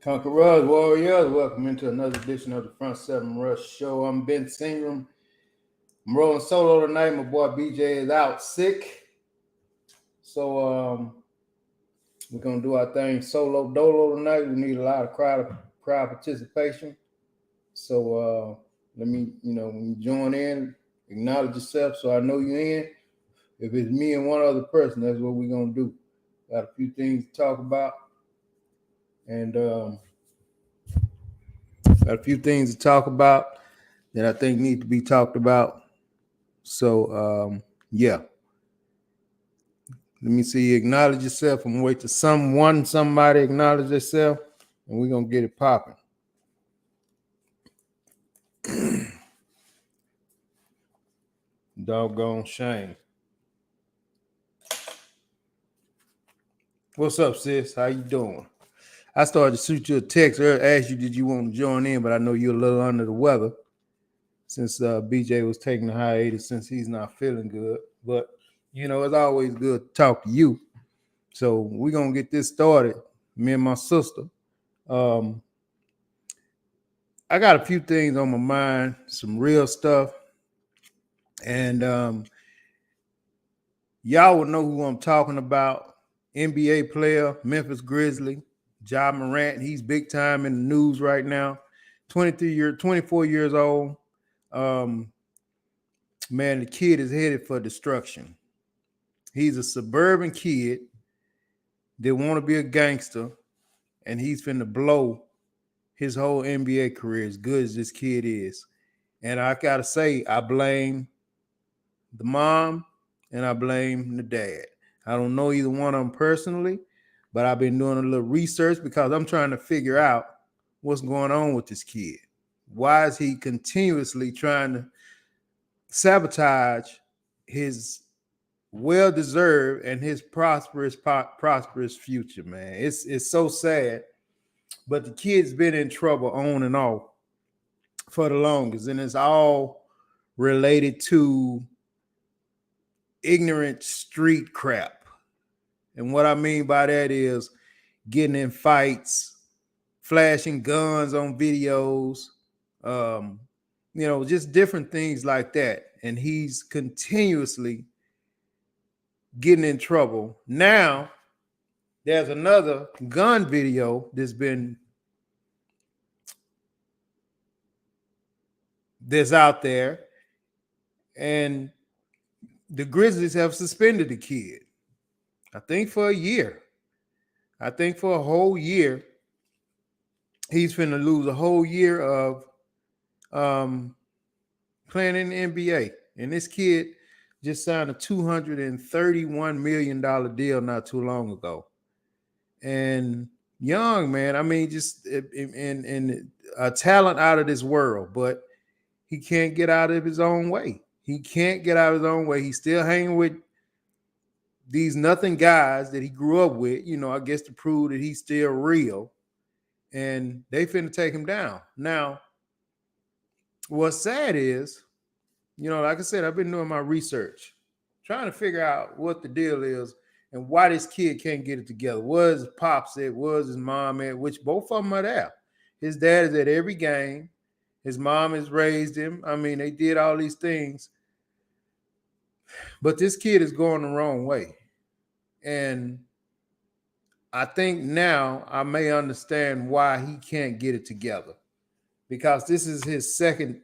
Conquerors, Warriors, welcome into another edition of the F7R show. I'm Ben Singram. I'm rolling solo tonight. My boy BJ is out sick. So we're gonna do our thing solo dolo tonight. We need a lot of crowd participation. So let me, when you join in, acknowledge yourself so I know you're in. If it's me and one other person, that's what we're gonna do. Got a few things to talk about. And got a few things to talk about that I think need to be talked about. So, yeah. Let me see. Acknowledge yourself. I'm gonna wait till somebody acknowledge themselves, and we're gonna get it popping. Doggone shame. What's up, sis? How you doing? I started to shoot you a text earlier, asked you, did you want to join in? But I know you're a little under the weather since BJ was taking a hiatus since he's not feeling good. But, it's always good to talk to you. So we're going to get this started, me and my sister. I got a few things on my mind, some real stuff. And y'all will know who I'm talking about. NBA player, Memphis Grizzly, Ja Morant. He's big time in the news right now. 24 years old. Man, the kid is headed for destruction. He's a suburban kid that want to be a gangster, and he's finna blow his whole NBA career as good as this kid is. And I gotta say, I blame the mom and I blame the dad. I don't know either one of them personally, but I've been doing a little research because I'm trying to figure out what's going on with this kid. Why is he continuously trying to sabotage his well-deserved and his prosperous future, man? It's so sad. But the kid's been in trouble on and off for the longest, and it's all related to ignorant street crap. And what I mean by that is getting in fights, flashing guns on videos, just different things like that. And he's continuously getting in trouble. Now, there's another gun video that's out there, and the Grizzlies have suspended the kid, I think for a year. I think for a whole year. He's finna lose a whole year of playing in the NBA. And this kid just signed a $231 million deal not too long ago. And young, man, I mean, just in a talent out of this world, but he can't get out of his own way. He can't get out of his own way. He's still hanging with these nothing guys that he grew up with, I guess to prove that he's still real. And they finna take him down. Now, what's sad is, like I said, I've been doing my research, trying to figure out what the deal is and why this kid can't get it together. Was his pops at? Was his mom at? Which both of them are there. His dad is at every game. His mom has raised him. I mean, they did all these things. But this kid is going the wrong way. And I think now I may understand why he can't get it together. Because this is his second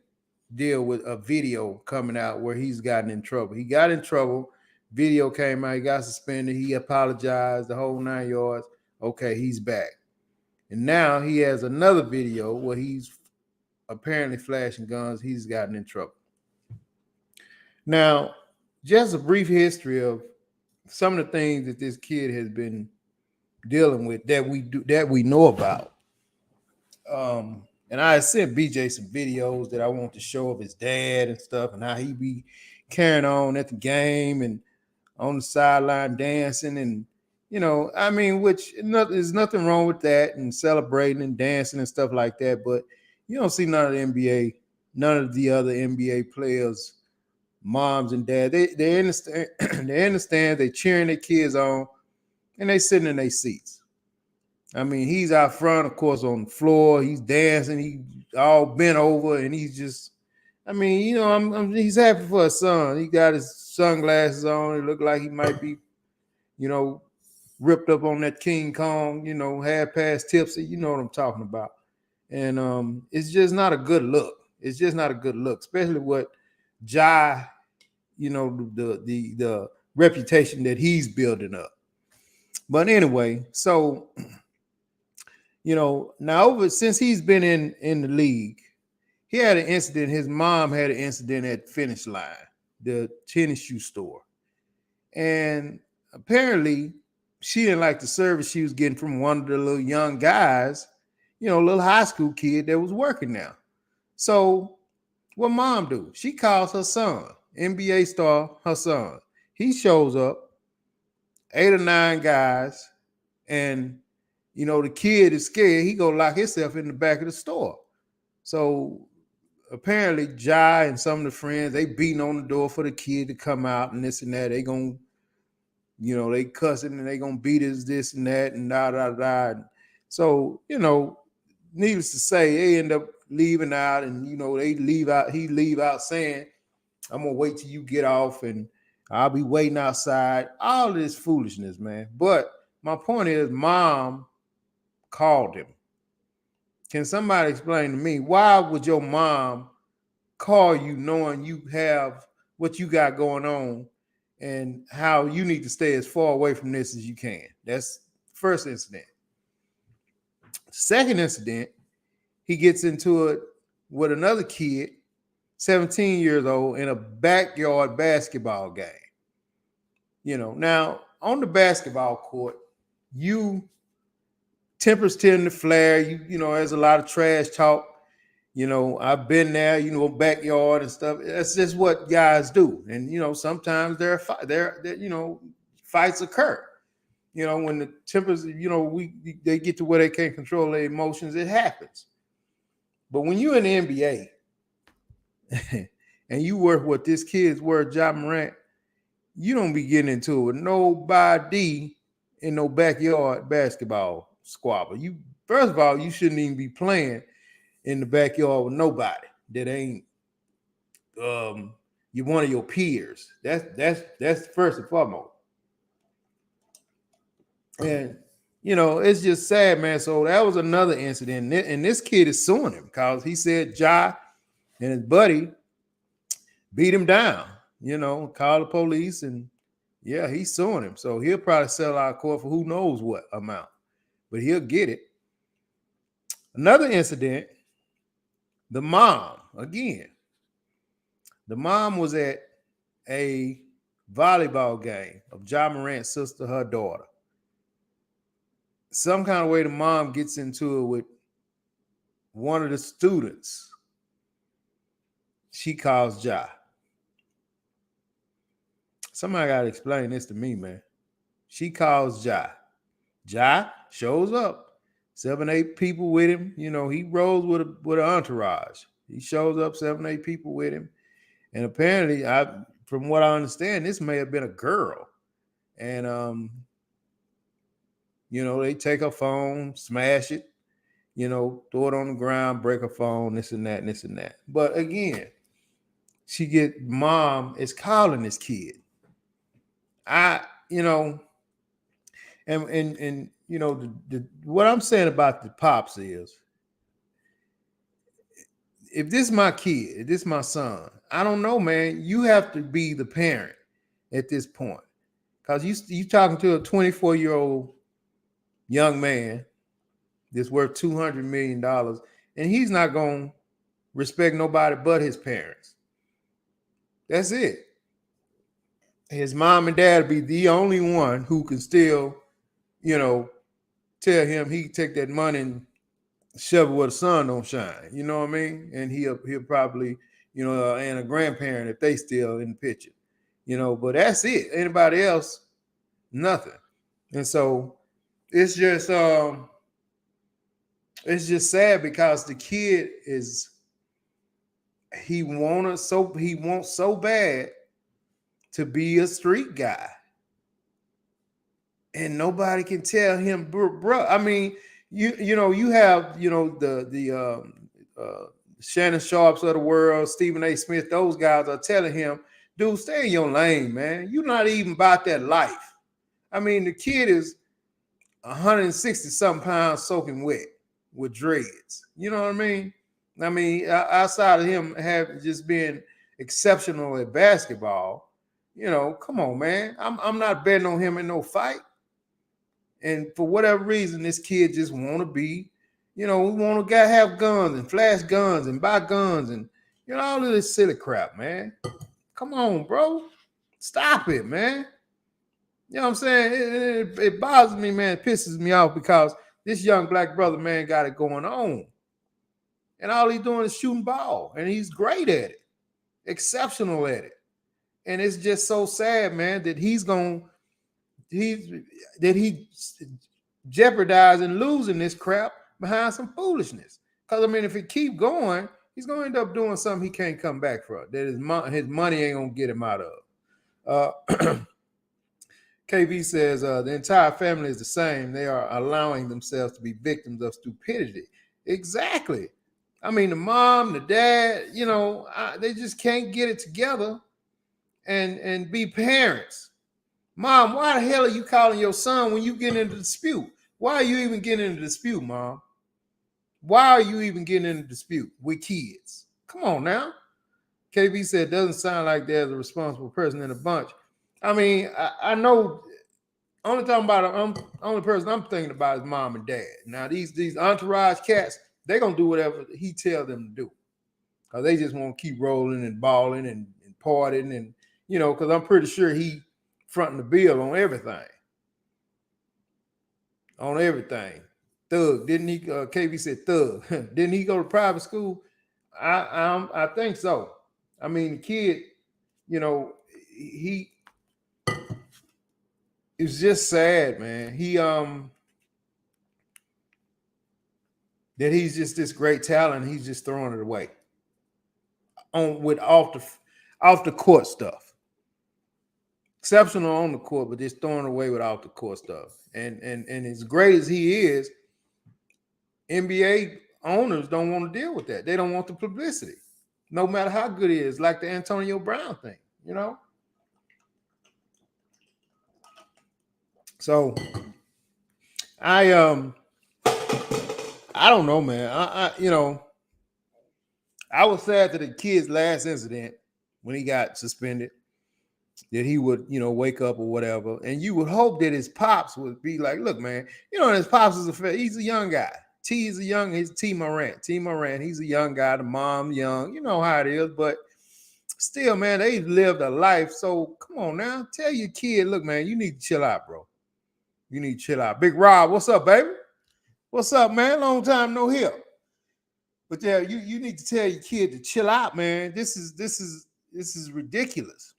deal with a video coming out where he's gotten in trouble. He got in trouble. Video came out. He got suspended. He apologized, the whole 9 yards. Okay, he's back. And now he has another video where he's apparently flashing guns. He's gotten in trouble. Now, just a brief history of some of the things that this kid has been dealing with that we know about. And I sent BJ some videos that I want to show of his dad and stuff, and how he be carrying on at the game and on the sideline dancing, and which there's nothing wrong with that, and celebrating and dancing and stuff like that. But you don't see none of the other NBA players, moms and dad. They understand. They understand. They cheering their kids on, and they sitting in their seats. I mean, he's out front, of course, on the floor. He's dancing. He all bent over, and he's just. I mean, you know, he's happy for his son. He got his sunglasses on. It looked like he might be, you know, ripped up on that King Kong. You know, half past tipsy. You know what I'm talking about. And it's just not a good look. It's just not a good look, especially what Ja, you know, the reputation that he's building up. But anyway, so you know, now since he's been in the league, he had an incident. His mom had an incident at Finish Line, the tennis shoe store, and apparently she didn't like the service she was getting from one of the little young guys, you know, little high school kid that was working now. So what mom do? She calls her son, NBA star, her son. He shows up, 8 or 9 guys, and you know the kid is scared. He gonna lock himself in the back of the store. So apparently, Jai and some of the friends they beating on the door for the kid to come out and this and that. They gonna, you know, they cussing and they gonna beat us this and that and da da da. So you know, needless to say, they end up leaving out, and you know they leave out. He leave out saying, "I'm gonna wait till you get off, and I'll be waiting outside." All of this foolishness, man. But my point is, mom called him. Can somebody explain to me why would your mom call you knowing you have what you got going on and how you need to stay as far away from this as you can? That's first incident. Second incident, he gets into it with another kid, 17 years old, in a backyard basketball game. You know, now on the basketball court, tempers tend to flare. You know, there's a lot of trash talk. You know, I've been there, you know, backyard and stuff. That's just what guys do. And, you know, sometimes there you know, fights occur. You know, when the tempers, you know, they get to where they can't control their emotions, it happens. But when you're in the NBA and you work what this kid's worth, Ja Morant, you don't be getting into it with nobody in no backyard basketball squabble. You first of all, you shouldn't even be playing in the backyard with nobody that ain't you one of your peers. That's first and foremost. And you know, it's just sad, man. So that was another incident, and this kid is suing him because he said Ja and his buddy beat him down. You know, call the police, and yeah, he's suing him. So he'll probably settle out of court for who knows what amount, but he'll get it. Another incident, the mom again. The mom was at a volleyball game of Ja Morant's sister, her daughter. Some kind of way the mom gets into it with one of the students. She calls Ja. Somebody got to explain this to me, man. She calls Ja. Ja shows up. 7, 8 people with him. You know, he rolls with an entourage. He shows up, 7, 8 people with him. And apparently, from what I understand, this may have been a girl. And you know, they take her phone, smash it, you know, throw it on the ground, break her phone, this and that, and this and that. But again, mom is calling this kid. You know, and you know, what I'm saying about the pops is, if this is my kid, if this is my son, I don't know, man. You have to be the parent at this point, because you talking to a 24-year-old young man that's worth $200 million, and he's not going to respect nobody but his parents. That's it. His mom and dad be the only one who can still, you know, tell him he can take that money and shove it where the sun don't shine. You know what I mean? And he'll probably, you know, and a grandparent if they still in the picture. You know, but that's it. Anybody else, nothing. And so it's just sad because the kid he wants so bad to be a street guy. and nobody can tell him, bro. I mean, you have the Shannon Sharps of the world, Stephen A. Smith. Those guys are telling him, dude, stay in your lane, man. You're not even about that life. I mean, the kid is 160 something pounds soaking wet with dreads. You know what I mean? I mean, outside of him having just been exceptional at basketball, come on, man. I'm not betting on him in no fight. And for whatever reason, this kid just want to be, we want to have guns and flash guns and buy guns and all of this silly crap, man. Come on, bro. Stop it, man. You know what I'm saying? It bothers me, man. It pisses me off because this young black brother, man, got it going on. And all he's doing is shooting ball. And he's great at it. Exceptional at it. And it's just so sad, man, that he's jeopardizing losing this crap behind some foolishness. Because, I mean, if it keep going, he's going to end up doing something he can't come back from. That his money ain't going to get him out of. KV says the entire family is the same. They are allowing themselves to be victims of stupidity. Exactly. I mean, the mom, the dad, they just can't get it together and be parents. Mom, why the hell are you calling your son when you get into a dispute? Why are you even getting into a dispute, Mom? Why are you even getting into a dispute with kids? Come on now. KB said, doesn't sound like there's a responsible person in the bunch. I mean, I know only person I'm thinking about is mom and dad. Now, these entourage cats, they're going to do whatever he tells them to do. Because they just want to keep rolling and balling and partying and, because I'm pretty sure he fronting the bill on everything. On everything. Thug. Didn't he, KB said thug. Didn't he go to private school? I think so. I mean, the kid, he it's just sad, man. He that he's just this great talent. He's just throwing it away off the court stuff. Exceptional on the court, but just throwing away with off the court stuff. And as great as he is, NBA owners don't want to deal with that. They don't want the publicity, no matter how good it is. Like the Antonio Brown thing, So I don't know, man. I was sad that the kid's last incident when he got suspended, that he would, wake up or whatever. And you would hope that his pops would be like, look, man, his pops he's a young guy. He's T Morant. He's a young guy. The mom young. You know how it is, but still, man, they've lived a life. So come on now. Tell your kid, look, man, you need to chill out, bro. You need to chill out. Big Rob, what's up, baby? What's up, man? Long time no hear. But yeah, you need to tell your kid to chill out, man. This is ridiculous.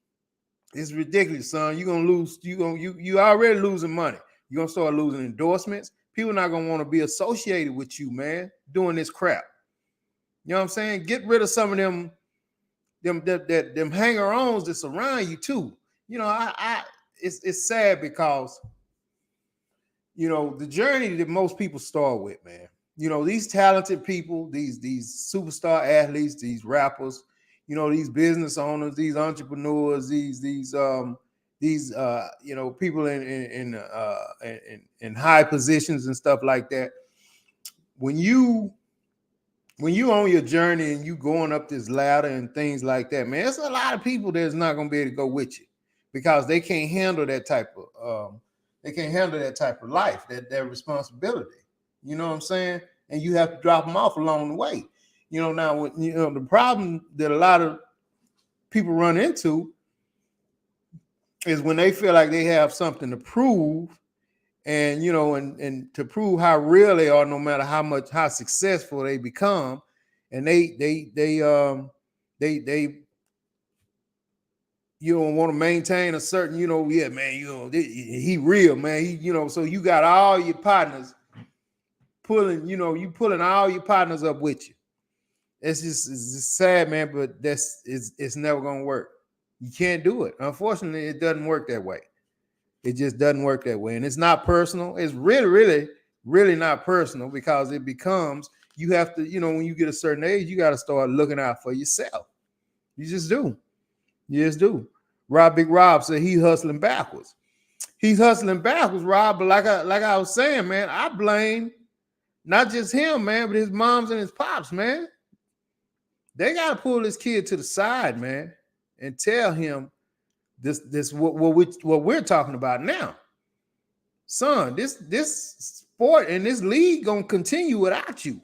It's ridiculous, son. You're gonna lose. You already losing money. You're gonna start losing endorsements. People not gonna want to be associated with you, man, doing this crap. You know what I'm saying? Get rid of some of them hanger-ons that surround you too. It's sad because the journey that most people start with, man. These talented people, these superstar athletes, these rappers, these business owners, these entrepreneurs, these people in high positions and stuff like that. When you on your journey and you going up this ladder and things like that, man, there's a lot of people that's not gonna be able to go with you because they can't handle that type of life, that responsibility. You know what I'm saying? And you have to drop them off along the way. Now, the problem that a lot of people run into is when they feel like they have something to prove, and and to prove how real they are, no matter how successful they become, and they want to maintain a certain, yeah, man, he real, man. He, so you got all your partners pulling all your partners up with you. It's just sad, man, but it's never gonna work. You can't do it. Unfortunately, it doesn't work that way. It just doesn't work that way. And it's not personal. It's really not personal, because it becomes, you have to, when you get a certain age, you got to start looking out for yourself. You just do. You just do. Big Rob said he's hustling backwards. He's hustling backwards, Rob. But like I was saying, man, I blame not just him, man, but his moms and his pops, man. They got to pull this kid to the side, man, and tell him this what we're talking about now. Son, this sport and this league gonna continue without you.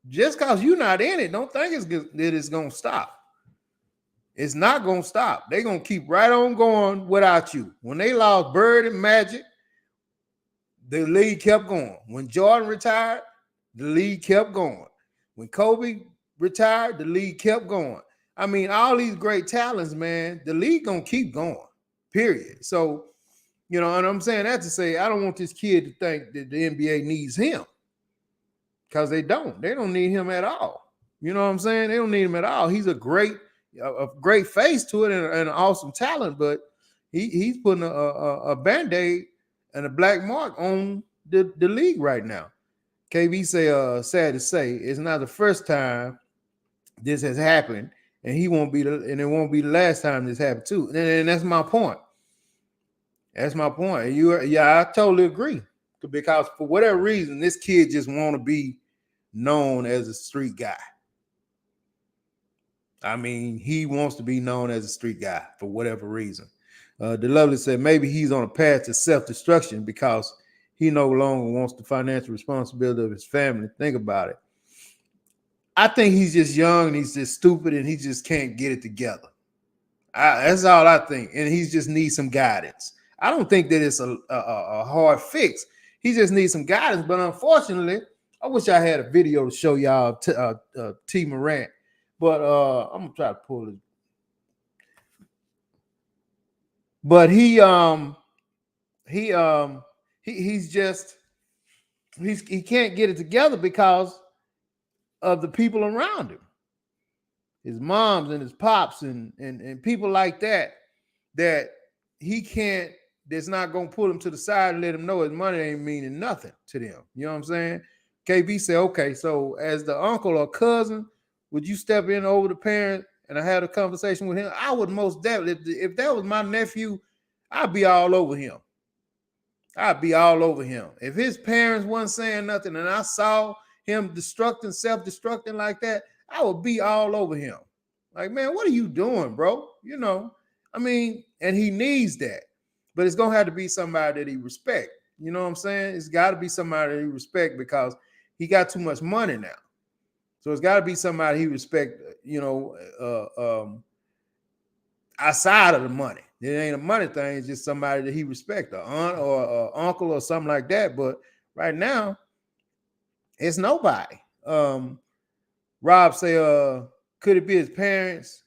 Just because you're not in it, don't think it's gonna stop. It's not gonna stop. They're gonna keep right on going without you. When they lost Bird and Magic, the league kept going. When Jordan retired, the league kept going. When Kobe retired, the league kept going. I mean, all these great talents, man, the league gonna keep going, period. So, and I'm saying that to say, I don't want this kid to think that the NBA needs him, because they don't. They don't need him at all. You know what I'm saying? They don't need him at all. He's a great face to it and an awesome talent, but he's putting a Band-Aid and a black mark on the league right now. KB say, sad to say, it's not the first time this has happened, and it won't be the last time this happened too. And that's my point. That's my point. I totally agree, because for whatever reason, this kid just want to be known as a street guy. I mean, he wants to be known as a street guy for whatever reason. The Lovely said maybe he's on a path to self-destruction because he no longer wants the financial responsibility of his family. Think about it. I think he's just young and he's just stupid and he just can't get it together. That's all I think. And he just needs some guidance. I don't think that it's a hard fix. He just needs some guidance. But unfortunately, I wish I had a video to show y'all T. Morant. But I'm gonna try to pull it. But he can't get it together because of the people around him, his moms and his pops and people like that he can't. That's not gonna pull him to the side and let him know his money ain't meaning nothing to them. You know what I'm saying? KB said, okay, so as the uncle or cousin, would you step in over the parent and I had a conversation with him? I would most definitely. If that was my nephew, I'd be all over him. I'd be all over him. If his parents wasn't saying nothing and I saw him self-destructing like that, I would be all over him. Like, man, what are you doing, bro? I mean, and he needs that. But it's going to have to be somebody that he respect. You know what I'm saying? It's got to be somebody that he respect because he got too much money now. So it's got to be somebody he respect, outside of the money. It ain't a money thing. It's just somebody that he respect, an aunt or an uncle or something like that. But right now, it's nobody. Rob say, could it be his parents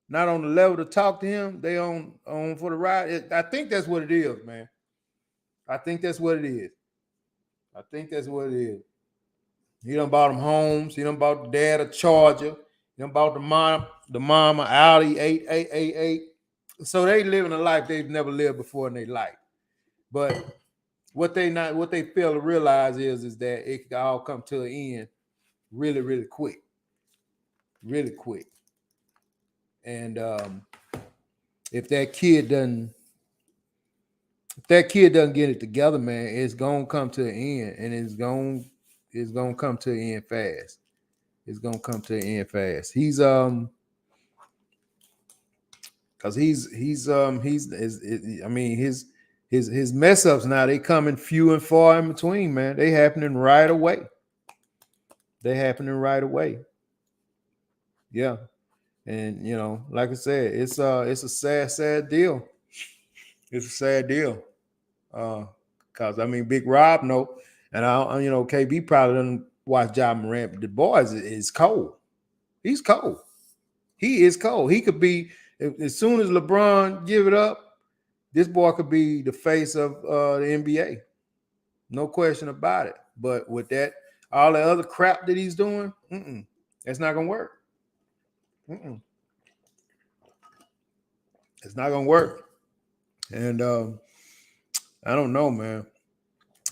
not on the level to talk to him? They on for the ride? I think that's what it is, man. I think that's what it is. He done bought them homes. He done bought the dad a Charger. He done bought the mom an Audi 888. So they living a life they've never lived before in their life. But what they fail to realize is that it can all come to an end really, really quick. Really quick. And if that kid doesn't get it together, man, it's gonna come to an end, and it's gonna come to an end fast. It's gonna come to an end fast. He's because his mess ups now, they coming few and far in between, man. They happening right away. Yeah. And like I said, it's a sad deal. It's a sad deal. Cause Big Rob know, and KB probably doesn't watch Ja Morant, but the boy is cold. He's cold. He is cold. He could be, as soon as LeBron give it up, this boy could be the face of the NBA. No question about it. But with that, all the other crap that he's doing, that's not gonna work. It's not gonna work. And I don't know, man.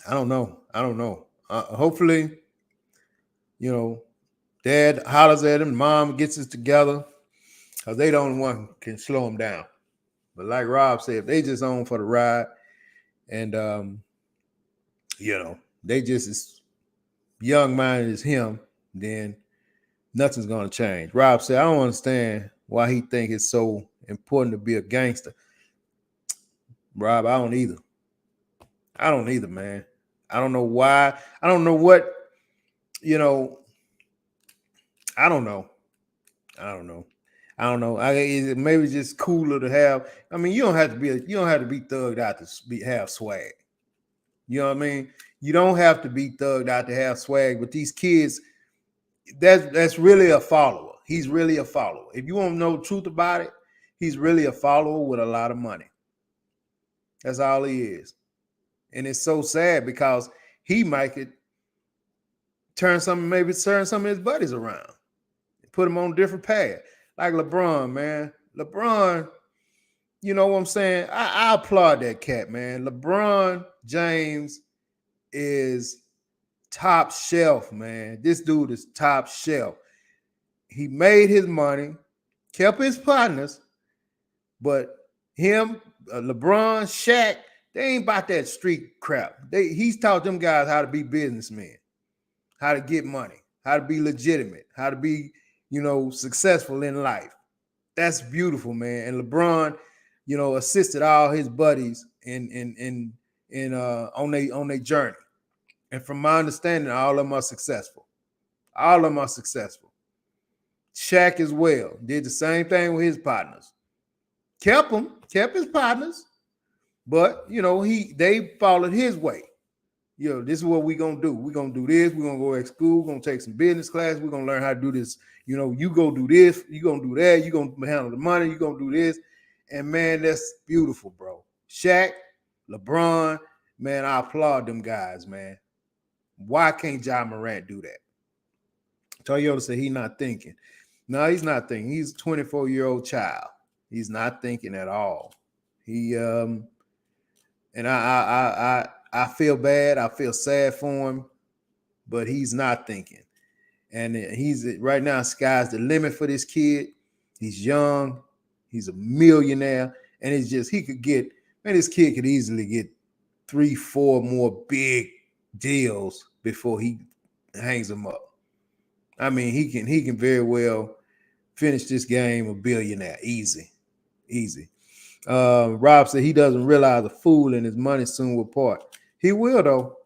I don't know. I don't know. Hopefully, you know, dad hollers at him, mom gets it together, because they the only one can slow him down. But like Rob said, if they just on for the ride and they just as young minded as him, then nothing's gonna change. Rob said, I don't understand why he think it's so important to be a gangster. Rob, I don't either. I don't either, man. I don't know why. I don't know what, you know, I don't know. I don't know. I don't know. Maybe it's just cooler to have. I mean, you don't have to be thugged out to have swag. You know what I mean? You don't have to be thugged out to have swag. But these kids, that's really a follower. He's really a follower. If you want to know the truth about it, he's really a follower with a lot of money. That's all he is. And it's so sad because he might could turn some of his buddies around, put them on a different path. Like LeBron, man. LeBron, you know what I'm saying? I applaud that cat, man. LeBron James is top shelf, man. This dude is top shelf. He made his money, kept his partners, but him, LeBron, Shaq, they ain't about that street crap. He's taught them guys how to be businessmen, how to get money, how to be legitimate, how to be, successful in life. That's beautiful, man. And LeBron, assisted all his buddies in on their journey. And from my understanding, all of them are successful. All of them are successful. Shaq as well did the same thing with his partners. Kept his partners, but they followed his way. This is what we're gonna do. We're gonna do this. We're gonna go to school. We're gonna take some business class. We're gonna learn how to do this. You go do this. You gonna do that. You gonna handle the money. You gonna do this. And man, that's beautiful, bro. Shaq, LeBron, man, I applaud them guys, man. Why can't Ja Morant do that? Toyota said he's not thinking. No, he's not thinking. He's a 24-year-old child. He's not thinking at all. He and I feel bad. I feel sad for him, but he's not thinking. And he's right now, sky's the limit for this kid. He's young. He's a millionaire. And it's just, this kid could easily get 3-4 more big deals before he hangs them up. I mean, he can very well finish this game a billionaire. Easy. Rob said he doesn't realize a fool and his money soon will part. He will, though.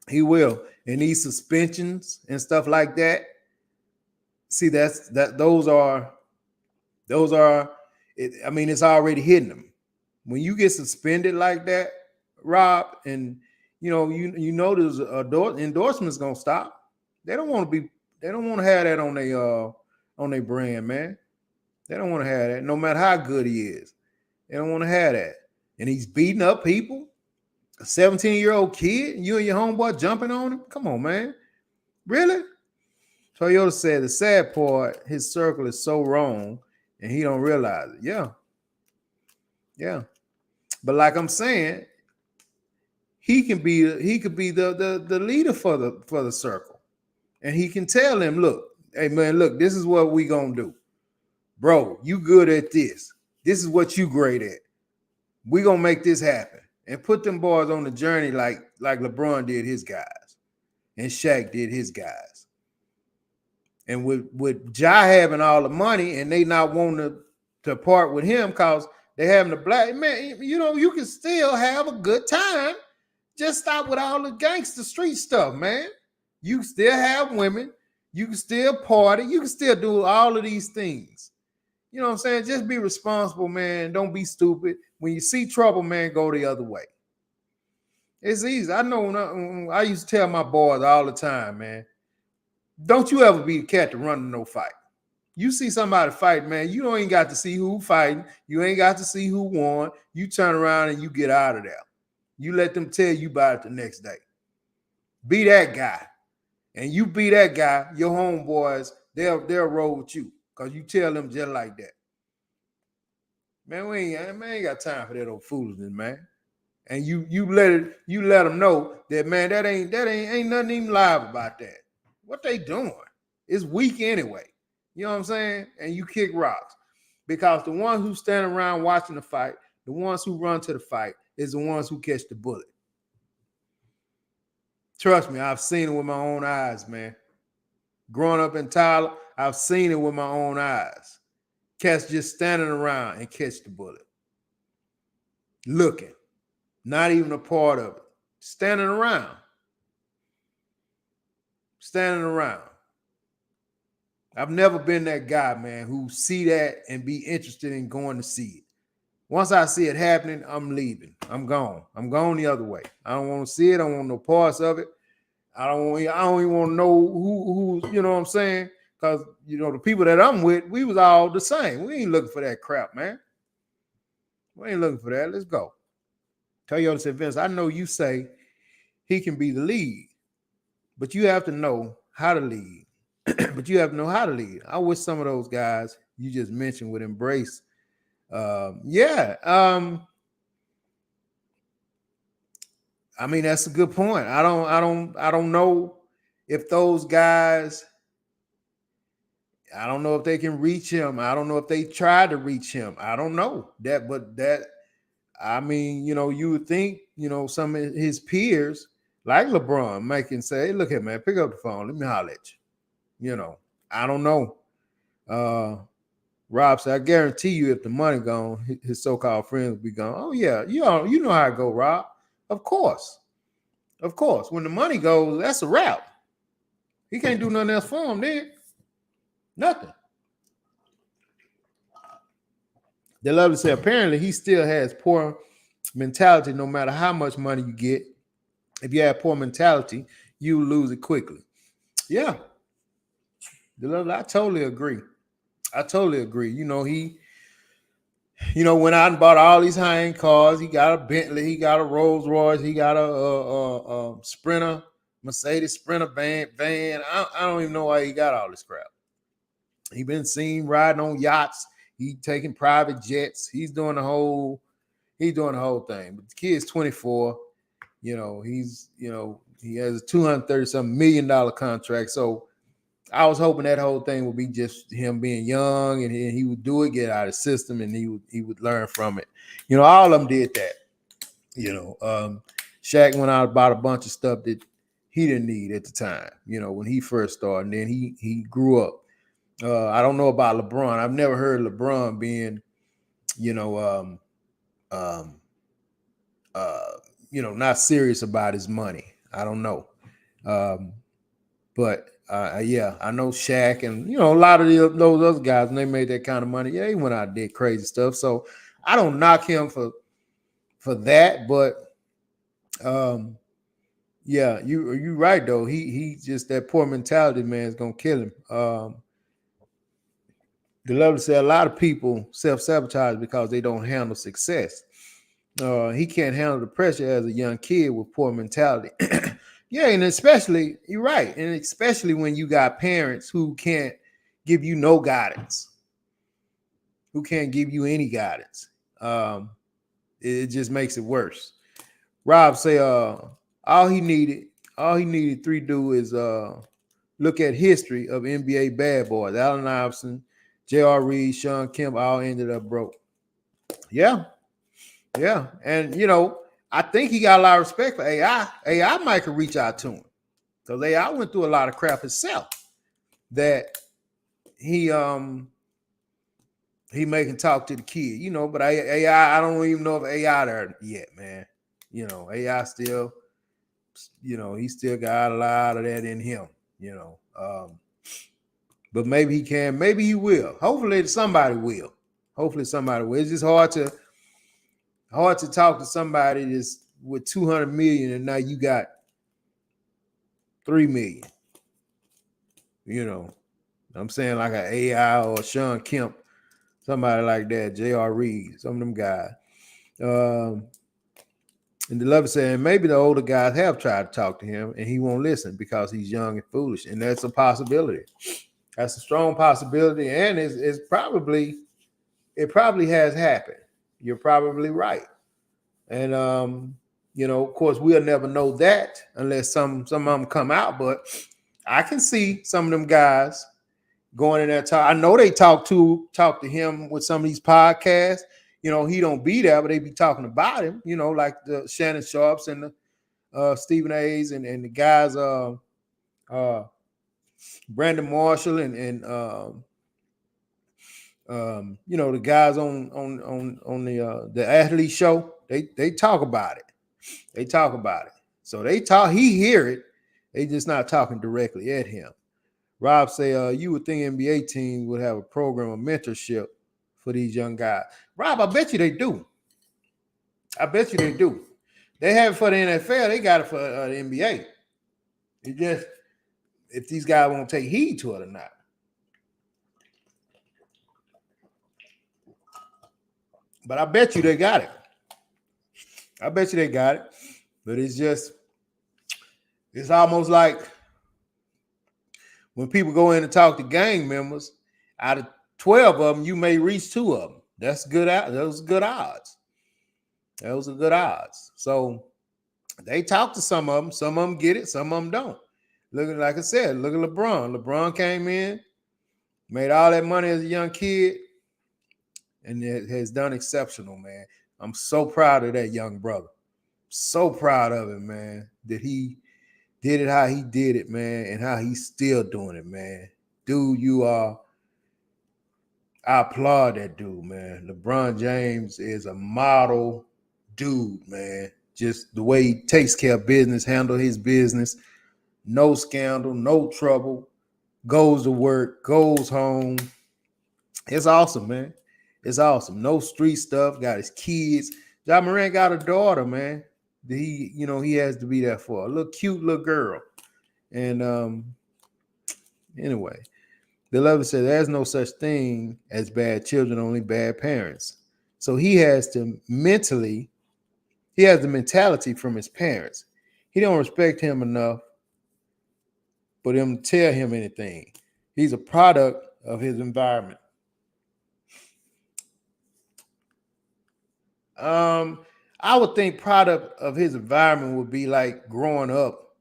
He will. And these suspensions and stuff like that. See, those are. It's already hitting them. When you get suspended like that, Rob, and there's endorsements gonna stop. They don't want to have that on their brand, man. They don't want to have that, no matter how good he is. They don't want to have that. And he's beating up people. A 17-year-old kid, and you and your homeboy jumping on him? Come on, man. Really? Toyota said the sad part, his circle is so wrong and he don't realize it. Yeah. But like I'm saying, he could be the leader for the circle. And he can tell him, look, hey man, look, this is what we gonna do. Bro, you good at this. This is what you great at. We gonna make this happen. And put them boys on the journey like LeBron did his guys. And Shaq did his guys. And with Ja having all the money and they not wanting to part with him because they having the black man, you can still have a good time. Just stop with all the gangster street stuff, man. You can still have women. You can still party. You can still do all of these things. You know what I'm saying? Just be responsible, man. Don't be stupid. When you see trouble, man, go the other way. It's easy. I know. I used to tell my boys all the time, man, don't you ever be the cat to run to no fight. You see somebody fight, man, you don't even got to see who fighting. You ain't got to see who won. You turn around and you get out of there. You let them tell you about it the next day. Be that guy. And you be that guy, your homeboys, they'll roll with you because you tell them just like that. Man, ain't got time for that old foolishness, man. And you let them know that, man, that ain't nothing even live about that. What they doing? It's weak anyway. You know what I'm saying? And you kick rocks. Because the ones who stand around watching the fight, the ones who run to the fight, is the ones who catch the bullet. Trust me, I've seen it with my own eyes, man. Growing up in Tyler, I've seen it with my own eyes. Cats just standing around and catch the bullet. Looking. Not even a part of it. Standing around. Standing around. I've never been that guy, man, who see that and be interested in going to see it. Once I see it happening, I'm leaving. I'm gone. I'm going the other way. I don't want to see it. I don't want no parts of it. I don't even want to know who you know what I'm saying? Because, you know, the people that I'm with, we was all the same. We ain't looking for that crap, man. We ain't looking for that. Let's go. Toyota said, Vince, I know you say he can be the lead, but you have to know how to lead. But you have to know how to lead. I wish some of those guys you just mentioned would embrace. I mean, that's a good point. I don't know if those guys, I don't know if they can reach him. I don't know if they tried to reach him. I don't know that, but that, I mean, you know, you would think, you know, some of his peers like LeBron might can say, hey, look here, man, pick up the phone. Let me holler at you. You know, I don't know. Rob said, I guarantee you if the money gone, his so-called friends will be gone. Oh, yeah. You know how it go, Rob. Of course. Of course. When the money goes, that's a wrap. He can't do nothing else for him then. Nothing. They love to say, apparently he still has poor mentality no matter how much money you get. If you have poor mentality, you lose it quickly. Yeah. I totally agree. You know, he went out and bought all these high-end cars. He got a Bentley, he got a Rolls Royce, he got a Sprinter, Mercedes Sprinter van. I don't even know why he got all this crap. He been seen riding on yachts. He taking private jets. He's doing the whole thing. But the kid's 24. You know, he has a $230-something million contract. So I was hoping that whole thing would be just him being young and he would do it, get out of the system, and he would learn from it. You know, all of them did that. You know, Shaq went out and bought a bunch of stuff that he didn't need at the time, you know, when he first started, and then he grew up. I don't know about LeBron. I've never heard LeBron being, not serious about his money. I don't know. But I know Shaq and, you know, a lot of those other guys, when they made that kind of money, yeah, he went out and did crazy stuff. So I don't knock him for that, but you're right though. He just, that poor mentality, man, is gonna kill him. The love to say a lot of people self-sabotage because they don't handle success. He can't handle the pressure as a young kid with poor mentality. Yeah, and especially, you're right, and especially when you got parents who can't give you no guidance, who can't give you any guidance. It just makes it worse. Rob say, all he needed to do is look at history of NBA bad boys. Allen Iverson, J.R. Reed, Sean Kemp all ended up broke. Yeah. And, you know, I think he got a lot of respect for AI. AI might could reach out to him because AI went through a lot of crap himself that he may can talk to the kid, you know, but AI, I don't even know if AI there yet, man. You know, AI still, you know, he still got a lot of that in him, you know. But maybe he can, maybe he will. Hopefully somebody will. It's just hard to talk to somebody that's with 200 million and now you got 3 million. You know, I'm saying like an AI or Sean Kemp, somebody like that, J.R. Reed, some of them guys. And the lover saying maybe the older guys have tried to talk to him and he won't listen because he's young and foolish. And that's a possibility. That's a strong possibility. And it's probably It probably has happened. You're probably right. And of course, we'll never know that unless some of them come out. But I can see some of them guys going in there talk. I know they talk to him with some of these podcasts. He don't be there, but they be talking about him. Like the Shannon Sharps and the Stephen A's and the guys, Brandon Marshall and the guys on the athlete show. They talk about it. They talk about it. So they talk. He hear it. They just not talking directly at him. Rob say, you would think NBA teams would have a program of mentorship for these young guys. Rob, I bet you they do. I bet you they do. They have it for the NFL. They got it for the NBA. It just if these guys won't take heed to it or not. But I bet you they got it. I bet you they got it. But it's almost like when people go in and talk to gang members, out of 12 of them, you may reach 2 of them. That's good. Those are good odds. Those are good odds. So they talk to some of them. Some of them get it. Some of them don't. Like I said, look at LeBron. LeBron came in, made all that money as a young kid, and it has done exceptional, man. I'm so proud of that young brother. So proud of him, man, that he did it how he did it, man, and how he's still doing it, man. Dude, I applaud that dude, man. LeBron James is a model dude, man. Just the way he takes care of business, handle his business. No scandal, no trouble. Goes to work, goes home. It's awesome, man. It's awesome. No street stuff. Got his kids. Ja Morant got a daughter, man. He has to be there for a little cute little girl. And anyway, the lover said there's no such thing as bad children, only bad parents. So he has the mentality from his parents. He don't respect him enough for them to tell him anything. He's a product of his environment. I would think product of his environment would be like growing up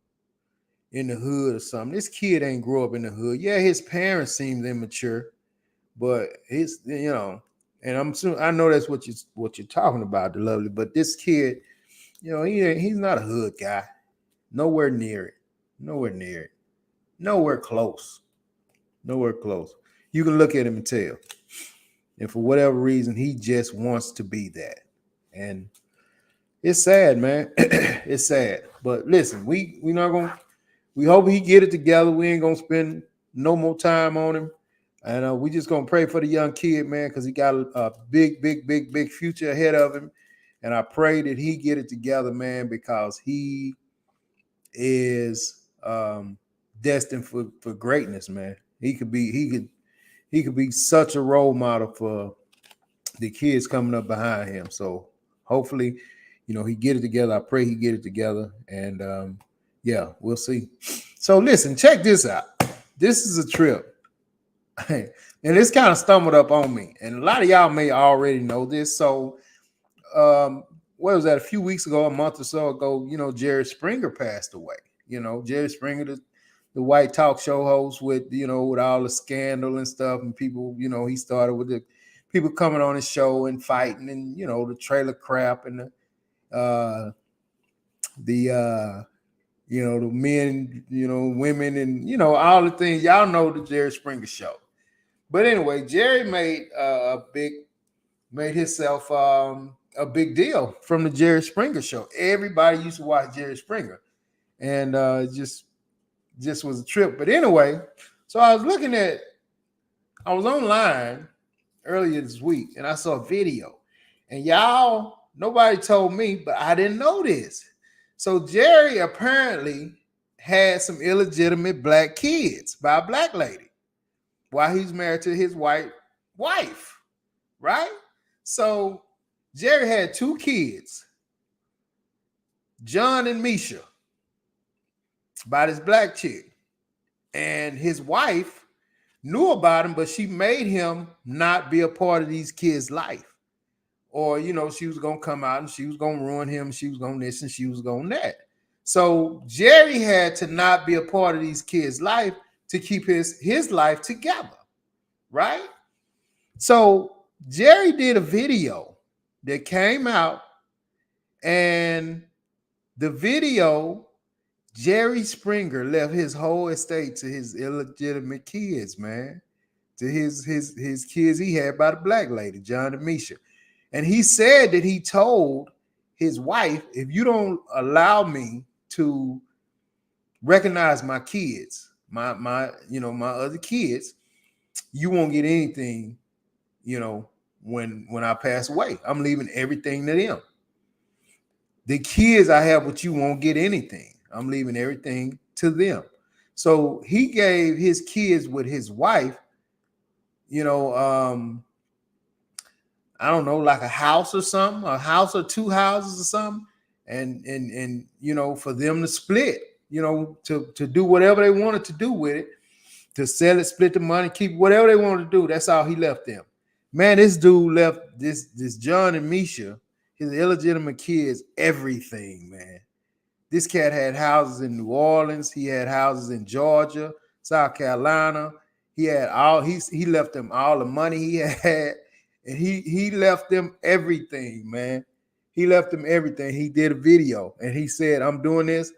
in the hood or something. This kid ain't grow up in the hood. Yeah, his parents seem immature, but and I know that's what you're talking about, the lovely. But this kid, he's not a hood guy. Nowhere near it. Nowhere near it. Nowhere close. Nowhere close. You can look at him and tell. And for whatever reason, he just wants to be that. And it's sad, man. It's sad. But listen, we hope he get it together. We ain't gonna spend no more time on him. And we just gonna pray for the young kid, man, because he got a big future ahead of him. And I pray that he get it together, man, because he is destined for greatness, man. He could be such a role model for the kids coming up behind him. So hopefully, he get it together. I pray he get it together. And we'll see. So listen, check this out. This is a trip. And this kind of stumbled up on me. And a lot of y'all may already know this. So what was that? A few weeks ago, a month or so ago, Jerry Springer passed away. Jerry Springer, the white talk show host with all the scandal and stuff. And people, he started with the people coming on his show and fighting and, the trailer crap and the men, women and, all the things. Y'all know the Jerry Springer show. But anyway, Jerry made himself a big deal from the Jerry Springer show. Everybody used to watch Jerry Springer. And just was a trip. But anyway, so I was online earlier this week and I saw a video. And nobody told me, but I didn't know this. So Jerry apparently had some illegitimate black kids by a black lady while he's married to his white wife, right? So Jerry had 2 kids, John and Misha, by this black chick. And his wife knew about him, but she made him not be a part of these kids' life. Or, she was going to come out and she was going to ruin him. She was going to this and she was going to that. So Jerry had to not be a part of these kids' life to keep his life together, right? So Jerry did a video that came out, and the video, Jerry Springer left his whole estate to his illegitimate kids, man, to his kids he had by the black lady, John and Misha. And he said that he told his wife, if you don't allow me to recognize my kids, my other kids, you won't get anything, when I pass away. I'm leaving everything to them. The kids I have with you won't get anything. I'm leaving everything to them. So he gave his kids with his wife, I don't know, like a house or something, a house or two houses or something, and for them to split, to do whatever they wanted to do with it, to sell it, split the money, keep whatever they wanted to do. That's all he left them. Man, this dude left this John and Misha, his illegitimate kids, everything, man. This cat had houses in New Orleans. He had houses in Georgia, South Carolina. He had he left them all the money he had. And he left them everything, man. He left them everything. He did a video and he said, I'm doing this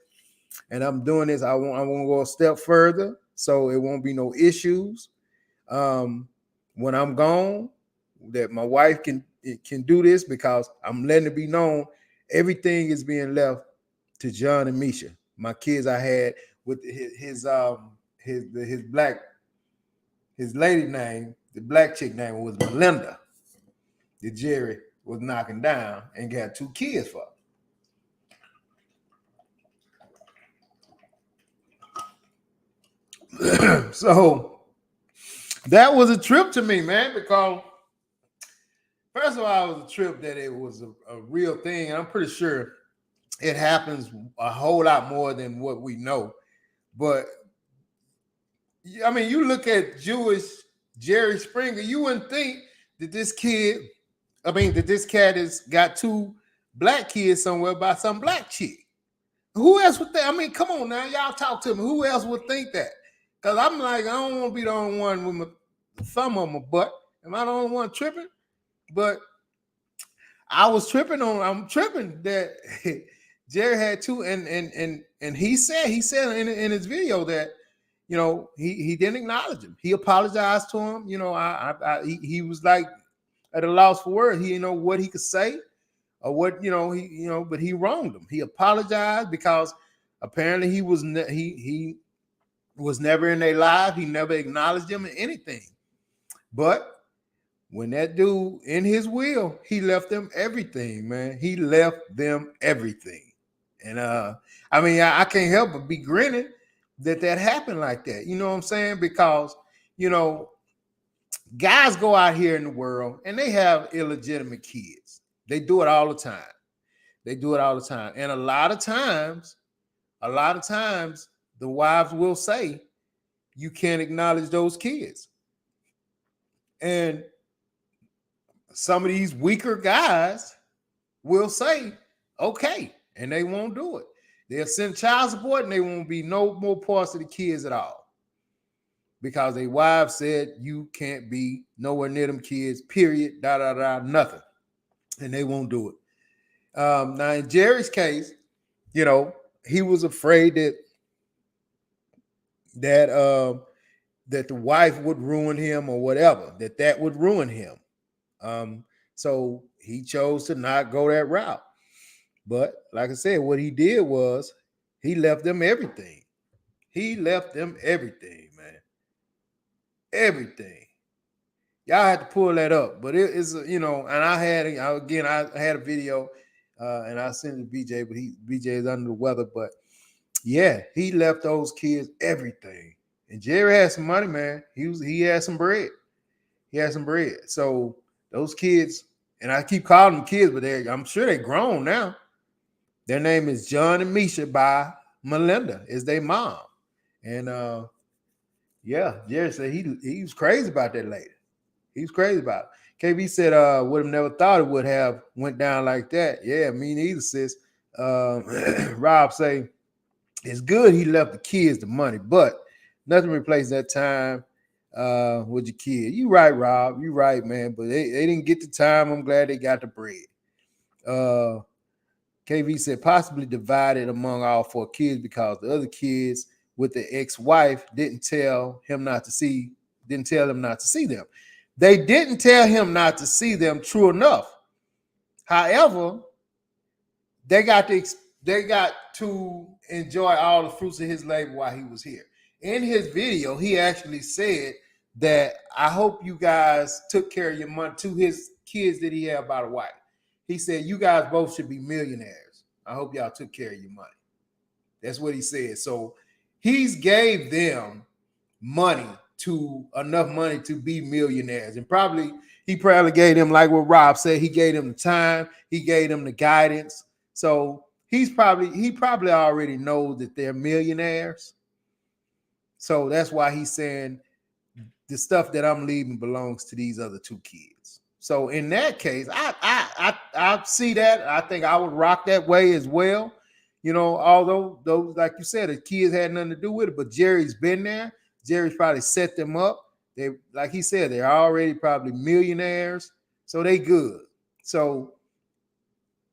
and I'm doing this. I want to go a step further so it won't be no issues. When I'm gone, that my wife can do this, because I'm letting it be known everything is being left to John and Misha, my kids I had with his lady name, the black chick name was Melinda. That Jerry was knocking down and got 2 kids for. So that was a trip to me, man, because first of all, it was a trip that it was a real thing. And I'm pretty sure it happens a whole lot more than what we know. But I mean, you look at Jewish Jerry Springer, you wouldn't think that this cat has got 2 black kids somewhere by some black chick. Who else would think? I mean, come on now, y'all talk to me. Who else would think that? Because I'm like, I don't want to be the only one with my thumb on my butt. Am I the only one tripping? But I'm tripping that Jerry had 2, and he said in his video that he didn't acknowledge him. He apologized to him. He was like at a loss for words. He didn't know what he could say or what but he wronged him. He apologized because apparently he was never in their life. He never acknowledged them in anything. But when that dude in his will, he left them everything, man. He left them everything. And I mean, I can't help but be grinning that happened like that. You know what I'm saying? Because, guys go out here in the world and they have illegitimate kids. They do it all the time. And a lot of times, the wives will say, you can't acknowledge those kids. And some of these weaker guys will say, okay, and they won't do it. They'll send child support and they won't be no more parts of the kids at all. Because their wives said you can't be nowhere near them kids, period, nothing. And they won't do it. Now, in Jerry's case, he was afraid that the wife would ruin him or whatever, that would ruin him. So he chose to not go that route. But like I said, what he did was he left them everything. He left them everything, man. Everything. Y'all had to pull that up. But it is, and I had a video and I sent it to BJ, but BJ is under the weather. But yeah, he left those kids everything. And Jerry had some money, man. He had some bread. So those kids, and I keep calling them kids, but I'm sure they're grown now. Their name is John and Misha by Melinda, is their mom. And Yeah, Jerry said he was crazy about that lady. He was crazy about it. KB said, would have never thought it would have went down like that. Yeah, me neither, sis. Rob say it's good he left the kids the money, but nothing replaces that time with your kid. You right, Rob. You right, man. But they didn't get the time. I'm glad they got the bread. KV said possibly divided among all four kids because the other kids with the ex-wife didn't tell him not to see them. They didn't tell him not to see them, true enough. However, they got to enjoy all the fruits of his labor while he was here. In his video, he actually said that I hope you guys took care of your money to his kids that he had by the wife. He said, you guys both should be millionaires. I hope y'all took care of your money. That's what he said. So he's gave them money enough money to be millionaires. And he probably gave them, like what Rob said, he gave them the time, he gave them the guidance. So he probably already knows that they're millionaires. So that's why he's saying the stuff that I'm leaving belongs to these other two kids. So in that case, I see that. I think I would rock that way as well. You know, although those, like you said, the kids had nothing to do with it, but Jerry's been there. Jerry's probably set them up. They, like he said, they're already probably millionaires, so they good. So,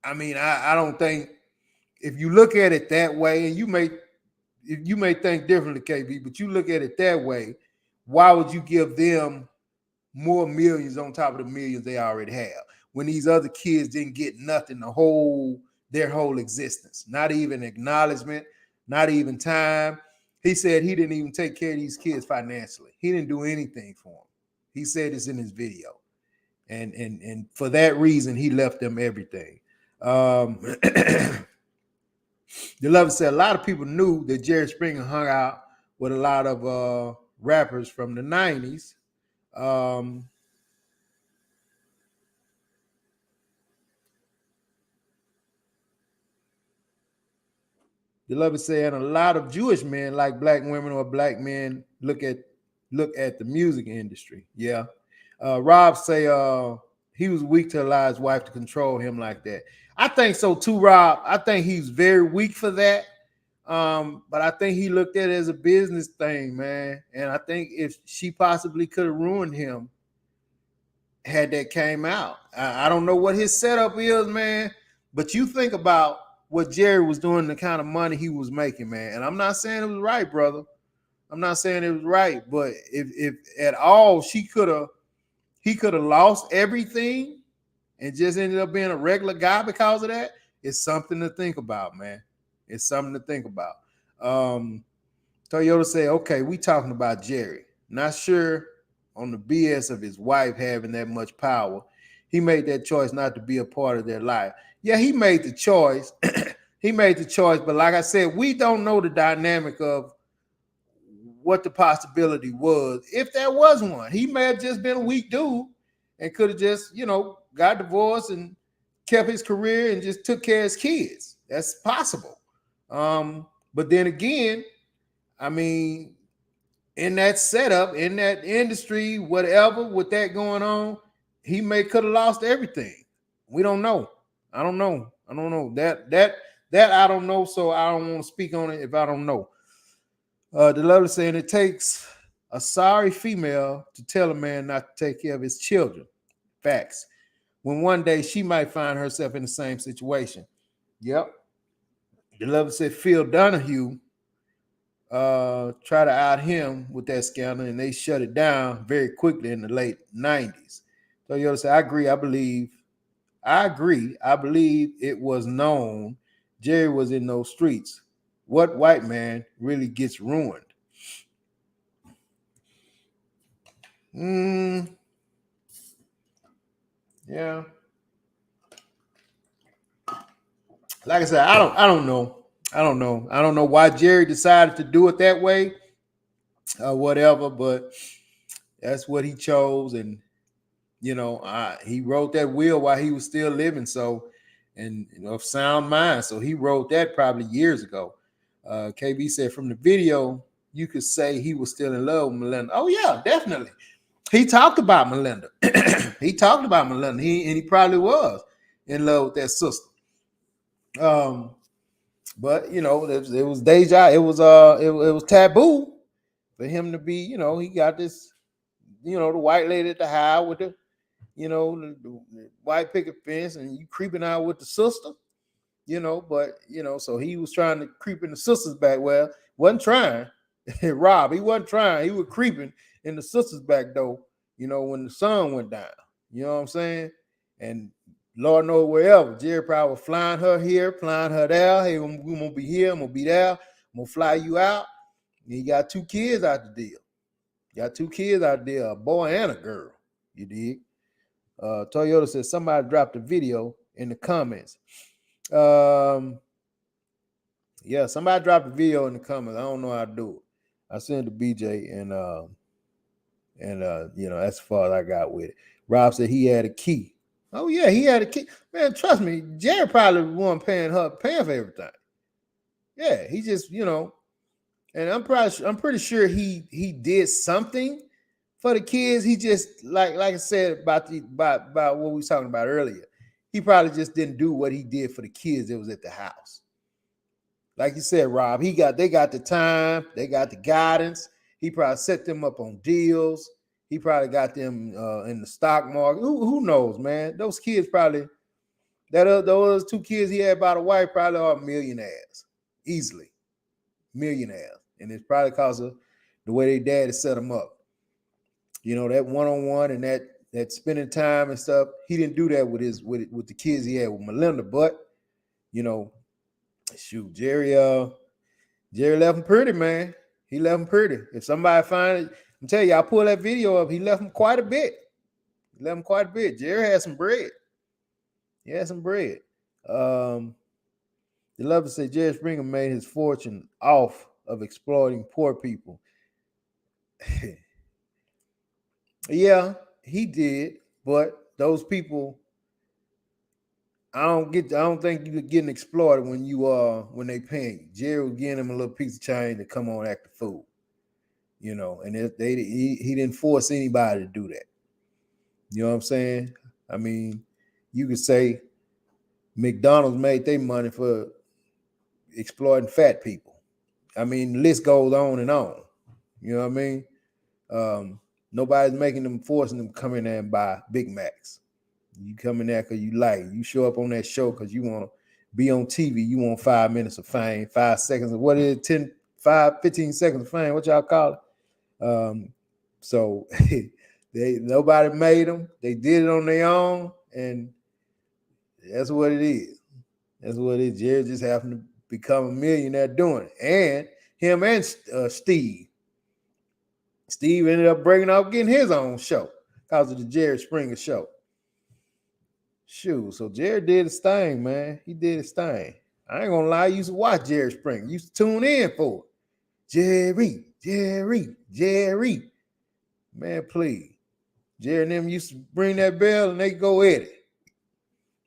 I mean, I don't think, if you look at it that way, and you may think differently, KB, but you look at it that way, why would you give them more millions on top of the millions they already have when these other kids didn't get nothing their whole existence? Not even acknowledgement, not even time. He said he didn't even take care of these kids financially. He didn't do anything for them. He said this in his video. And for that reason, he left them everything. The lover said a lot of people knew that Jerry Springer hung out with a lot of rappers from the 90s. The lover said a lot of Jewish men like black women, or black men look at the music industry. Yeah. Rob say he was weak to allow his wife to control him like that. I think so too, Rob. I think he's very weak for that. But I think he looked at it as a business thing, man. And I think if she possibly could have ruined him had that came out. I don't know what his setup is, man. But you think about what Jerry was doing, the kind of money he was making, man. And I'm not saying it was right, brother. I'm not saying it was right, but if at all he could have lost everything and just ended up being a regular guy because of that, it's something to think about, man. It's something to think about. Toyota say, okay, we talking about Jerry. Not sure on the BS of his wife having that much power. He made that choice not to be a part of their life. Yeah, he made the choice. He made the choice, but like I said, we don't know the dynamic of what the possibility was. If there was one, he may have just been a weak dude and could have just, got divorced and kept his career and just took care of his kids. That's possible. But then again, I mean, in that setup, in that industry, whatever, with that going on, he could have lost everything. We don't know. I don't know. That I don't know, so I don't want to speak on it if I don't know. The lovely saying it takes a sorry female to tell a man not to take care of his children. Facts. When one day she might find herself in the same situation. Yep. The lovely said Phil Donahue try to out him with that scandal, and they shut it down very quickly in the late 90s. So you say, I agree. I believe it was known Jerry was in those streets. What white man really gets ruined? Yeah. Like I said, I don't know. I don't know why Jerry decided to do it that way. Whatever, but that's what he chose, and he wrote that will while he was still living. So, and of sound mind. So he wrote that probably years ago. KB said from the video, you could say he was still in love with Melinda. Oh yeah, definitely. He talked about Melinda. He talked about Melinda. He probably was in love with that sister. But it was deja. It was taboo for him to be. He got this. The white lady at the house with the white picket fence, and you creeping out with the sister. But so he was trying to creep in the sister's back. Well, wasn't trying. Rob, he wasn't trying. He was creeping in the sister's back door. When the sun went down. You know what I'm saying? And Lord knows wherever. Jerry probably was flying her here, flying her there. Hey, we're gonna be here. I'm gonna be there. I'm gonna fly you out. And he got 2 kids out the deal. Got 2 kids out there, a boy and a girl. You dig? Toyota says somebody dropped a video in the comments. Yeah, somebody dropped a video in the comments. I don't know how to do it. I sent it to BJ and that's as far as I got with it. Rob said he had a key. Oh yeah, he had a key. Man, trust me, Jerry probably wasn't paying for everything. Yeah, he just, and I'm pretty sure he did something for the kids. He just like I said about what we was talking about earlier. He probably just didn't do what he did for the kids that was at the house. Like you said, Rob, they got the time, they got the guidance. He probably set them up on deals. He probably got them in the stock market. Who knows, man? Those kids probably, those 2 kids he had by the wife probably are millionaires, easily millionaires, and it's probably because of the way their daddy set them up. That one-on-one and that spending time and stuff. He didn't do that with the kids he had with Melinda, but shoot, Jerry left him pretty, man. He left him pretty. If somebody find it, I'm telling you, I pull that video up. He left him quite a bit. Jerry had some bread. He had some bread. The lover said Jerry Springer made his fortune off of exploiting poor people. Yeah, he did, but those people, I don't think you're getting exploited when they paying you. Jerry was giving him a little piece of change to come on act the fool. And he didn't force anybody to do that. You know what I'm saying? I mean, you could say McDonald's made their money for exploiting fat people. I mean, the list goes on and on. You know what I mean? Nobody's forcing them to come in there and buy Big Macs. You come in there because you like it. You show up on that show because you want to be on TV. You want 5 minutes of fame, 5 seconds of what is it, 15 seconds of fame. What y'all call it? So nobody made them. They did it on their own, and that's what it is. That's what it is. Jerry just happened to become a millionaire doing it. And him and Steve. Steve ended up breaking off getting his own show because of the Jerry Springer show. Shoot, so Jerry did his thing, man. He did his thing. I ain't gonna lie, I used to watch Jerry Springer. Used to tune in for it. Jerry. Man, please. Jerry and them used to bring that bell and they go at it.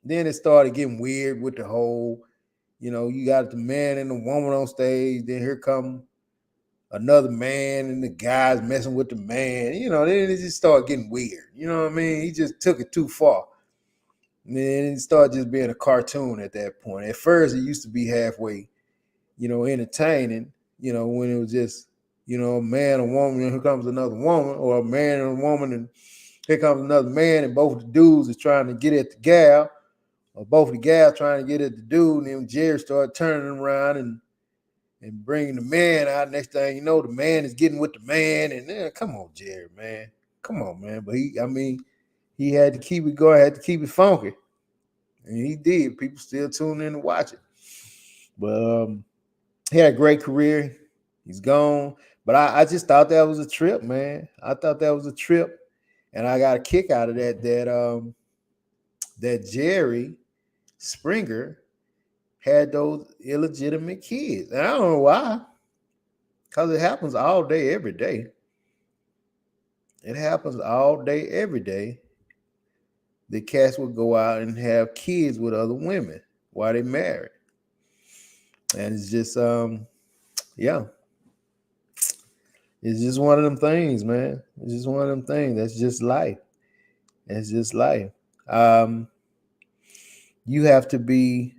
Then it started getting weird with the whole, you got the man and the woman on stage. Then here come another man and the guys messing with the man. Then it just started getting weird. You know what I mean? He just took it too far. And then it started just being a cartoon at that point. At first, it used to be halfway, entertaining, when it was just, a man, a woman, and here comes another woman, or a man and a woman, and here comes another man, and both the dudes is trying to get at the gal, or both the gals trying to get at the dude, and then Jerry started turning around and bringing the man out. Next thing you know, the man is getting with the man, and come on, Jerry, man. Come on, man. But he had to keep it going, had to keep it funky. And he did. People still tune in to watch it. But he had a great career. He's gone. But I just thought that was a trip, man. I thought that was a trip. And I got a kick out of that Jerry Springer had those illegitimate kids. And I don't know why. Because it happens all day, every day. It happens all day, every day. The cats would go out and have kids with other women while they married. And it's just, yeah. It's just one of them things, man. It's just one of them things. That's just life. That's just life. You have to be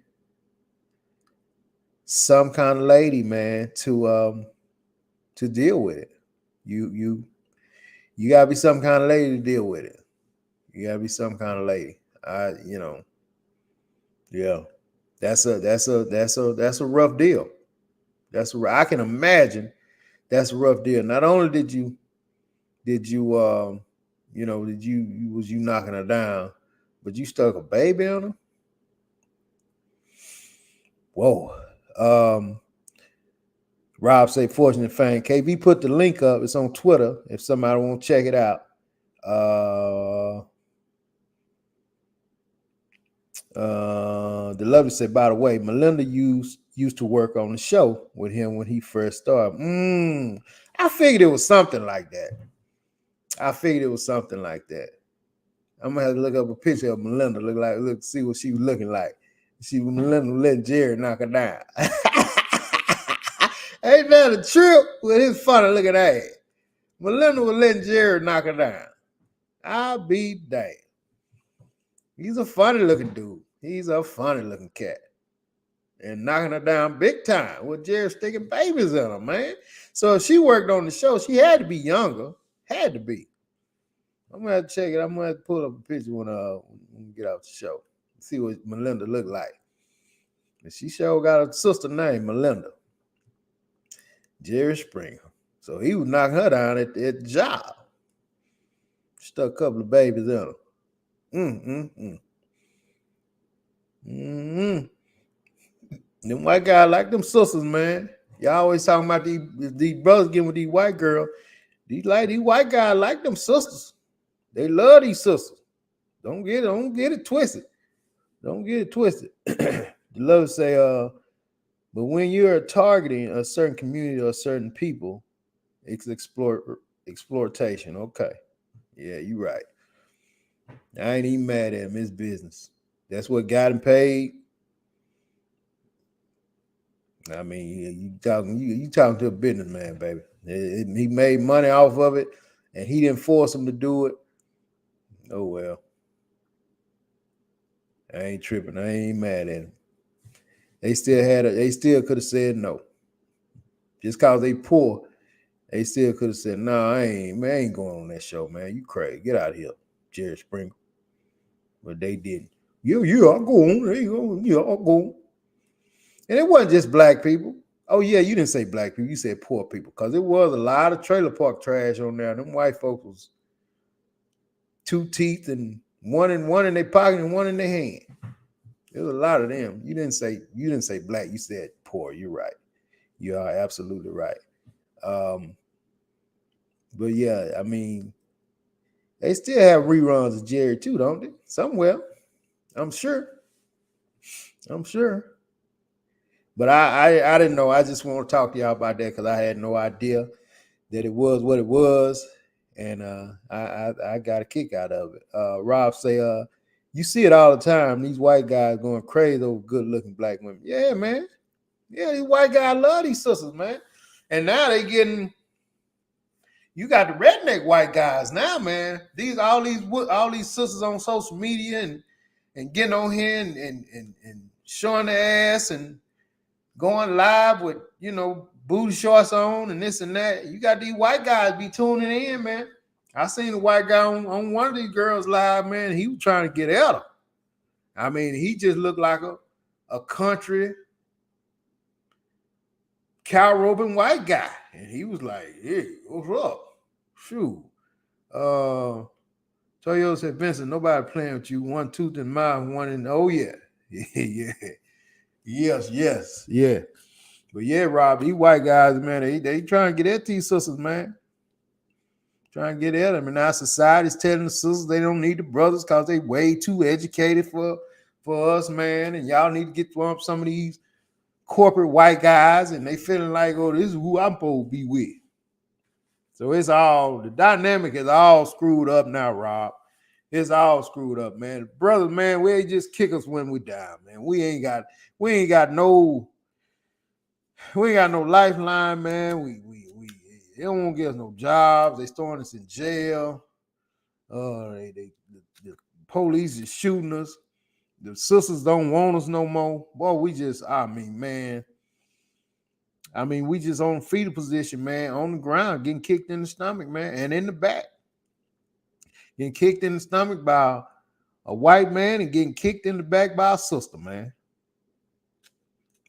some kind of lady, man, to deal with it. You gotta be some kind of lady to deal with it. You gotta be some kind of lady. Yeah. That's a rough deal. I can imagine that's a rough deal. Not only did you was you knocking her down, but you stuck a baby on her. Whoa. Rob say fortunate fan. KB put the link up. It's on Twitter if somebody won't check it out. The lovely said, by the way, Melinda used to work on the show with him when he first started. I figured it was something like that. I'm gonna have to look up a picture of Melinda. See what she was looking like. Melinda letting Jerry knock her down. Ain't that a trip with his funny looking ass? Melinda was letting Jerry knock her down. I'll be damned. He's a funny looking dude. He's a funny looking cat. And knocking her down big time with Jerry sticking babies in her, man. So if she worked on the show, she had to be younger. Had to be. I'm gonna have to check it. I'm gonna have to pull up a picture when we get out the show. See what Melinda looked like. And she sure got a sister named Melinda. Jerry Springer. So he was knocking her down at the job. Stuck a couple of babies in her. Them white guys like them sisters, man. Y'all always talking about these brothers getting with these white girls. These white guys like them sisters. They love these sisters. Don't get it twisted. Don't get it twisted. The love say, but when you're targeting a certain community or certain people, it's exploitation. Okay. Yeah, you're right. I ain't even mad at him. It's business. That's what got him paid. I mean, you talking to a businessman, baby. He made money off of it, and he didn't force him to do it. Oh well. I ain't tripping. I ain't mad at him. They still could have said no. Just cause they poor, they still could have said, no, I ain't going on that show, man. You crazy. Get out of here, Jerry Springer. But they didn't. Yeah, I'll go on. There you go. Yeah, I'll go on. And it wasn't just black people. Oh, yeah, you didn't say black people. You said poor people. Because it was a lot of trailer park trash on there. Them white folks was 2 teeth and one in their pocket and one in their hand. There was a lot of them. You didn't say black. You said poor. You're right. You are absolutely right. But yeah, I mean, they still have reruns of Jerry too, don't they? Somewhere. I'm sure. But I didn't know. I just want to talk to y'all about that because I had no idea that it was what it was. And I got a kick out of it. Rob say, you see it all the time. These white guys going crazy over good-looking black women. Yeah, man. Yeah, these white guys love these sisters, man. And now they getting. You got the redneck white guys now, man. All these sisters on social media and getting on here and showing their ass and going live with booty shorts on and this and that. You got these white guys be tuning in, man. I seen a white guy on one of these girls live, man. He was trying to get at her. I mean, he just looked like a country cow roping white guy. And he was like, hey, what's up? Shoot. Toyo said, Vincent, nobody playing with you. One tooth in mouth, one in, oh yeah. Yeah. Yes. Yeah. But yeah, Rob, these white guys, man, they trying to get at these sisters, man. Trying to get at them. And now society's telling the sisters they don't need the brothers because they way too educated for us, man. And y'all need to get from some of these corporate white guys, and they feeling like, oh, this is who I'm supposed to be with. So the dynamic is all screwed up now, Rob. It's all screwed up, man. Brothers, man, we just kick us when we die, man. We ain't got no lifeline, man. They don't want to give us no jobs. They throwing us in jail. The police is shooting us. The sisters don't want us no more. Boy, we just, man. We just on fetal position, man, on the ground, getting kicked in the stomach, man, and in the back. Getting kicked in the stomach by a white man and getting kicked in the back by a sister, man.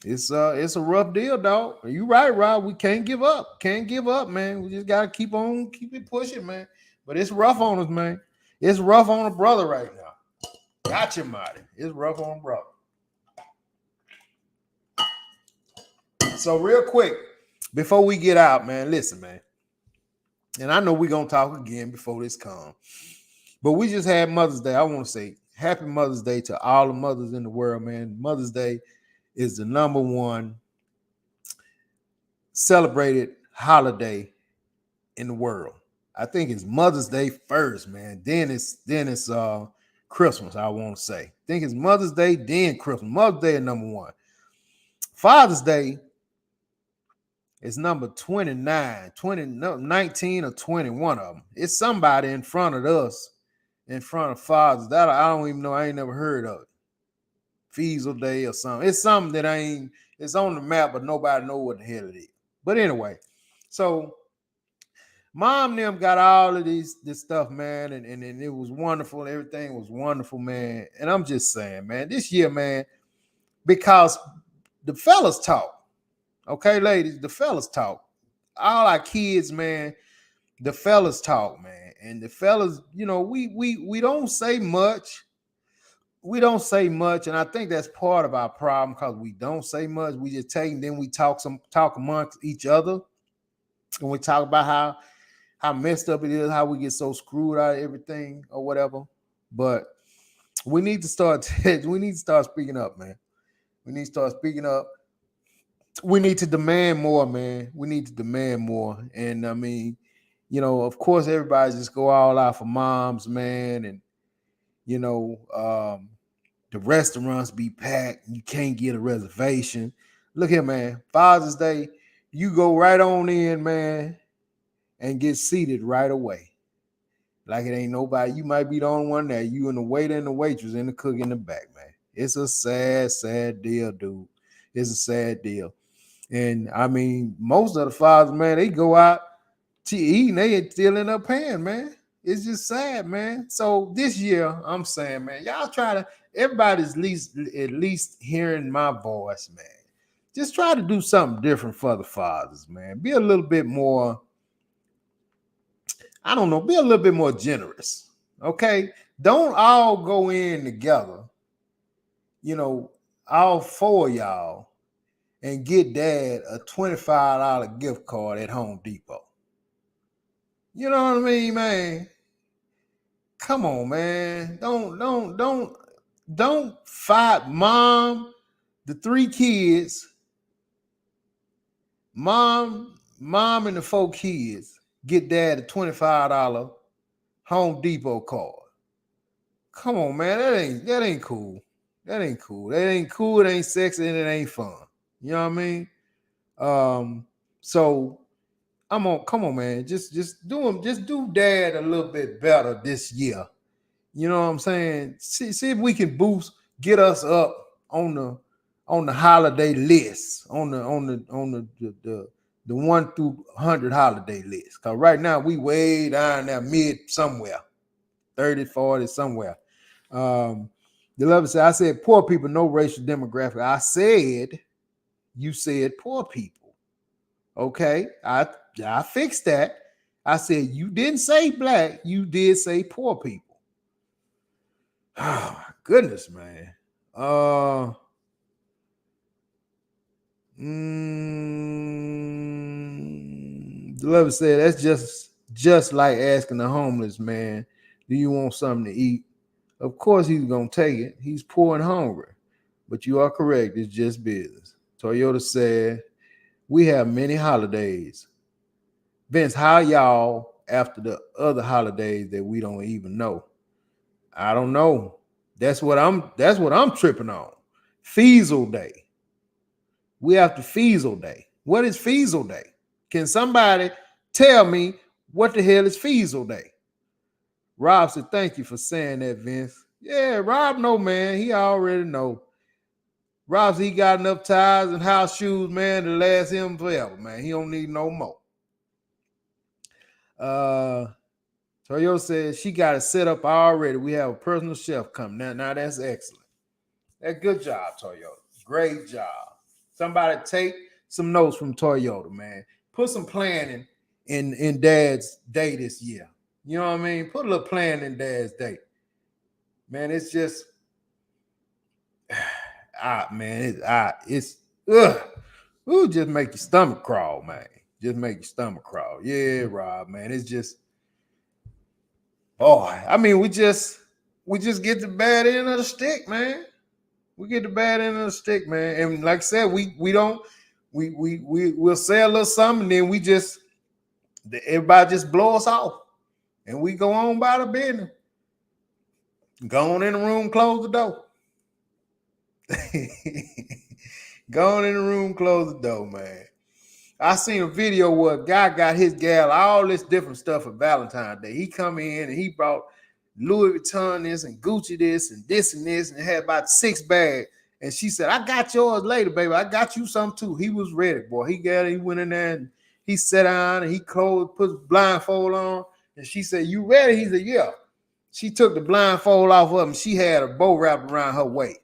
It's a rough deal, dog. You right, Rob. We can't give up. Can't give up, man. We just gotta keep it pushing, man. But it's rough on us, man. It's rough on a brother right now. Gotcha, Marty. It's rough on a brother. So real quick, before we get out, man, listen, man. And I know we're gonna talk again before this comes. But we just had Mother's Day. I want to say happy Mother's Day to all the mothers in the world, man. Mother's Day is the number one celebrated holiday in the world. I think it's Mother's Day first, man. Then it's Christmas, I want to say. I think it's Mother's Day, then Christmas. Mother's Day is number one. Father's Day is number 29, 19 or 21 of them. It's somebody in front of us, in front of Father's. That I don't even know. I ain't never heard of it. Feasel Day or something. It's something that it's on the map, but nobody know what the hell it is. But anyway, so Mom and them got all of this stuff, man, and it was wonderful. Everything was wonderful, man. And I'm just saying, man, this year, man, because the fellas talk. Okay, ladies, the fellas talk. All our kids, man, the fellas talk, man. And the fellas, we don't say much. We don't say much, and I think that's part of our problem because we don't say much. We just take, and then we talk amongst each other, and we talk about how messed up it is, how we get so screwed out of everything or whatever. But we need to start speaking up, man. We need to start speaking up. We need to demand more, man. We need to demand more. And of course, everybody just go all out for moms, man. And, the restaurants be packed. You can't get a reservation. Look here, man. Father's Day, you go right on in, man, and get seated right away. Like it ain't nobody. You might be the only one there. You and the waiter and the waitress and the cook in the back, man. It's a sad, sad deal, dude. It's a sad deal. And most of the fathers, man, they go out to eat and they still end up paying, man. It's just sad, man. So this year, I'm saying, man, y'all everybody's at least hearing my voice, man. Just try to do something different for the fathers, man. Be a little bit more, be a little bit more generous, okay? Don't all go in together, all four of y'all, and get dad a $25 gift card at Home Depot. You know what I mean, man? Come on, man. Don't fight mom, the three kids, mom and the 4 kids, get dad a $25 Home Depot card. Come on, man. That ain't cool. That ain't cool. That ain't cool. It ain't sexy and it ain't fun. You know what I mean? So come on, man. Just do dad a little bit better this year. You know what I'm saying? See if we can get us up on the holiday list, on the 1 through 100 holiday list. Cause right now we way down there mid somewhere, 30, 40 somewhere. The lover said, I said poor people, no racial demographic. I said, you said poor people. Okay, I fixed that. I said you didn't say black, you did say poor people. Oh, goodness, man. The lover said that's just like asking the homeless man, do you want something to eat? Of course he's gonna take it. He's poor and hungry. But you are correct, it's just business. Toyota said, we have many holidays. Vince, how y'all after the other holidays that we don't even know? I don't know. That's what I'm tripping on. Feasel Day. We have to Feasel Day. What is Feasel Day? Can somebody Tell me, what the hell is Feasel Day? Rob said, thank you for saying that, Vince. Yeah, Rob know, man. He already know. Rob said he got enough ties and house shoes, man, to last him forever, man. He don't need no more. Toyo says she got it set up already. We have a personal chef coming. Now that's excellent. That's good job, Toyota. Great job. Somebody take some notes from Toyota, man. Put some planning in Dad's day this year. You know what I mean? Put a little plan in Dad's day. Man, it's just just make your stomach crawl, man. Just make your stomach crawl. Yeah, Rob, man. It's just I mean, we just get the bad end of the stick, man. We get the bad end of the stick, man. And like I said, we'll say a little something, and then everybody just blow us off. And we go on by the business. Go on in the room, close the door. Go on in the room, close the door, man. I seen a video where a guy got his gal all this different stuff for Valentine's Day. He come in and he brought Louis Vuitton this and Gucci this and this and this, and had about 6 bags. And she said, I got yours later, baby. I got you some too. He was ready, boy. He went in there and he sat down and he put his blindfold on. And she said, you ready? He said, yeah. She took the blindfold off of him. She had a bow wrapped around her waist.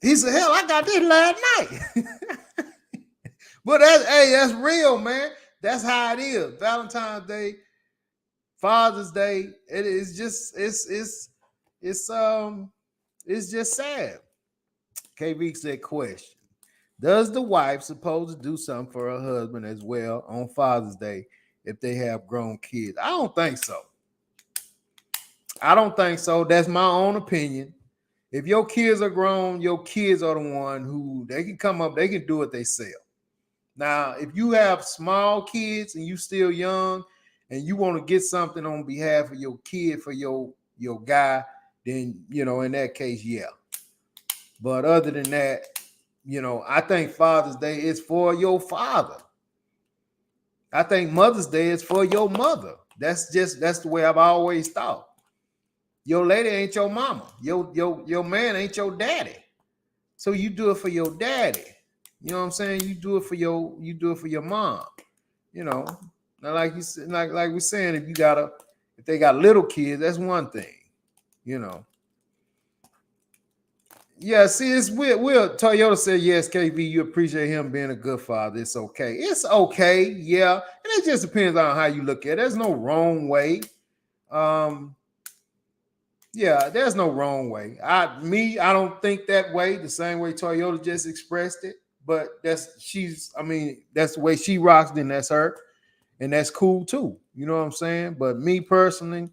He said, hell, I got this last night. But that's real, man. That's how it is. Valentine's Day, Father's Day. It's just sad. KV said, question. Does the wife supposed to do something for her husband as well on Father's Day if they have grown kids? I don't think so. That's my own opinion. If your kids are grown, your kids are the one who they can come up, they can do it themselves. Now, if you have small kids and you still young and you want to get something on behalf of your kid for your guy, then, in that case, yeah. But other than that, I think Father's Day is for your father. I think Mother's Day is for your mother. That's the way I've always thought. Your lady ain't your mama. Your man ain't your daddy. So you do it for your daddy. You know what I'm saying? You do it for your mom. Now, like you said, like we're saying, if they got little kids, that's one thing. Yeah, see, it's weird. Toyota said, yes, KV, you appreciate him being a good father. It's okay. It's okay, yeah. And it just depends on how you look at it. There's no wrong way. Yeah, there's no wrong way. I don't think that way, the same way Toyota just expressed it. But that's the way she rocks, then that's her. And that's cool too. You know what I'm saying? But me personally,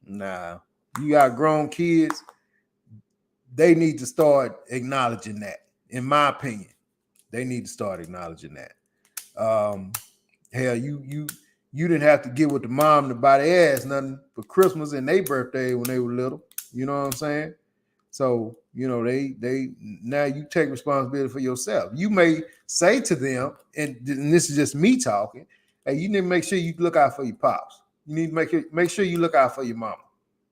nah. You got grown kids, they need to start acknowledging that. In my opinion, they need to start acknowledging that. Hell, you didn't have to get with the mom to buy their ass nothing for Christmas and their birthday when they were little. You know what I'm saying? So, they now you take responsibility for yourself. You may say to them, and this is just me talking, hey, you need to make sure you look out for your pops. You need to make sure you look out for your mama.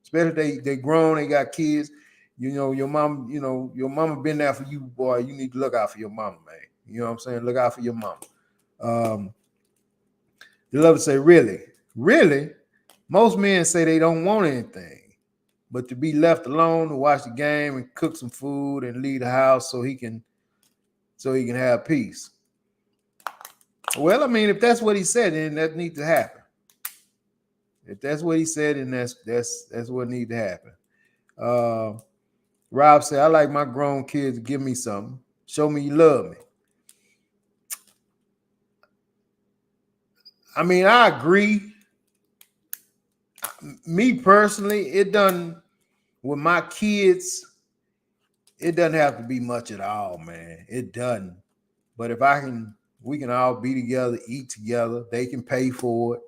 Especially they grown, they got kids. Your mom, your mama been there for you, boy. You need to look out for your mama, man. You know what I'm saying? Look out for your mama. They love to say, really? Most men say they don't want anything, but to be left alone to watch the game and cook some food and leave the house so he can have peace. Well, I mean, if that's what he said, then that needs to happen. If that's what he said, then that's what needs to happen. Rob said, I like my grown kids to give me something. Show me you love me. I mean, I agree. Me personally, with my kids, it doesn't have to be much at all, man. It doesn't. But if we can all be together, eat together. They can pay for it.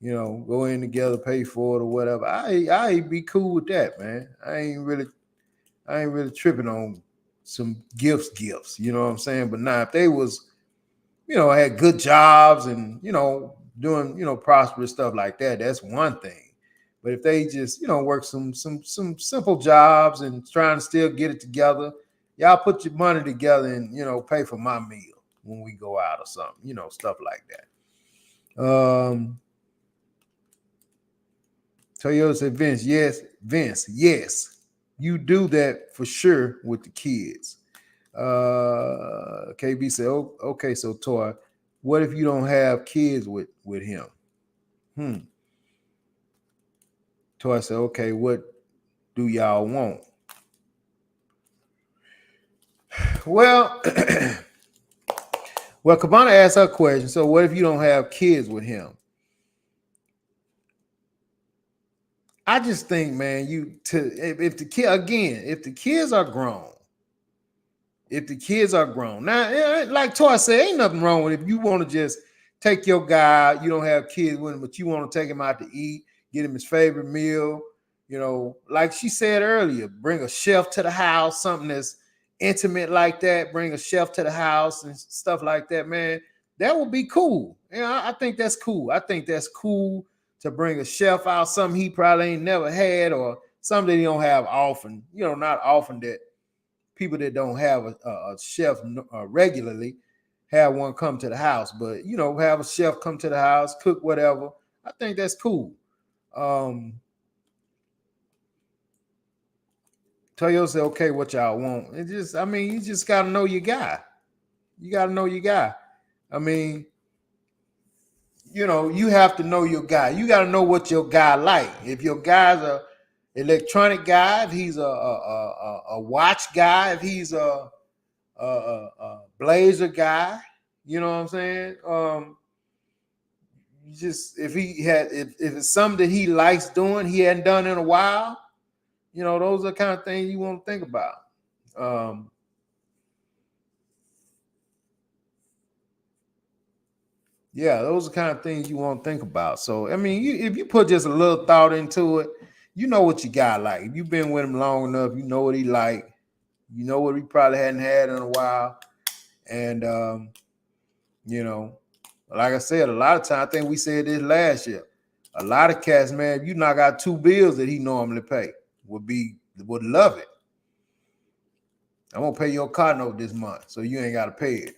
Go in together, pay for it or whatever. I be cool with that, man. I ain't really tripping on some gifts. You know what I'm saying? But now if they was had good jobs and, doing, prosperous stuff like that, that's one thing. But if they just, work some simple jobs and trying to still get it together, y'all put your money together and, pay for my meal when we go out or something, stuff like that. Toyota said, Vince, yes, you do that for sure with the kids. KB said, oh, okay, so Toy, what if you don't have kids with him? Toy said, okay, what do y'all want? Well, Cabana asked her question. So what if you don't have kids with him? I just think, man, if the kids are grown, now, like Toy said, ain't nothing wrong with it. If you want to just take your guy, you don't have kids with him, but you want to take him out to eat, get him his favorite meal, like she said earlier, bring a chef to the house, something that's intimate like that, bring a chef to the house and stuff like that, man. That would be cool. I think that's cool. I think that's cool to bring a chef out, something he probably ain't never had or something that he don't have often, not often that people that don't have a chef regularly have one come to the house, but have a chef come to the house, cook whatever. I think that's cool. Toyo said, okay, what y'all want? You just gotta know your guy. You gotta know your guy. You have to know your guy. You gotta know what your guy like. If your guy's a electronic guy, if he's a watch guy, if he's a blazer guy, you know what I'm saying? If it's something that he likes doing, he hadn't done in a while, those are the kind of things you want to think about. Those are the kind of things you want to think about. So, if you put just a little thought into it, you know what you got like. If you've been with him long enough, you know what he like. You know what he probably hadn't had in a while. And, like I said, a lot of times, I think we said this last year, a lot of cats, man, if you knock out 2 bills that he normally pay, would love it. I'm going to pay your car note this month, so you ain't got to pay it.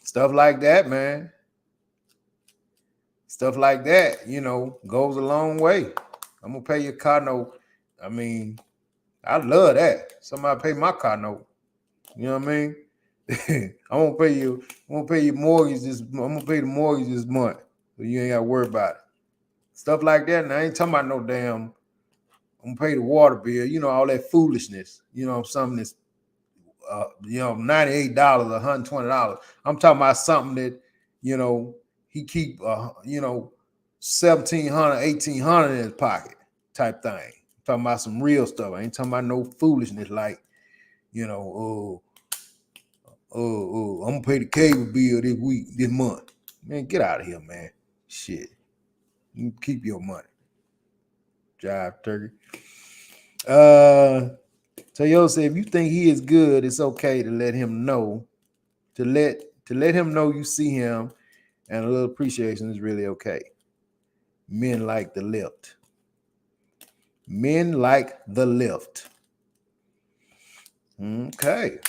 Stuff like that, man. Stuff like that, goes a long way. I'm going to pay your car note. I love that. Somebody pay my car note. You know what I mean? I'm gonna pay your mortgage I'm gonna pay the mortgage this month. So you ain't gotta worry about it. Stuff like that. And I ain't talking about no damn, I'm gonna pay the water bill, all that foolishness, something that's $98, $120. I'm talking about something that, he keep $1,700, $1,800 in his pocket type thing. I'm talking about some real stuff. I ain't talking about no foolishness like, I'm gonna pay the cable bill this month. Man, get out of here, man. Shit. You keep your money. Jive turkey. Toyo said, if you think he is good, it's okay to let him know. To let him know you see him, and a little appreciation is really okay. Men like the lift. Men like the lift. Okay.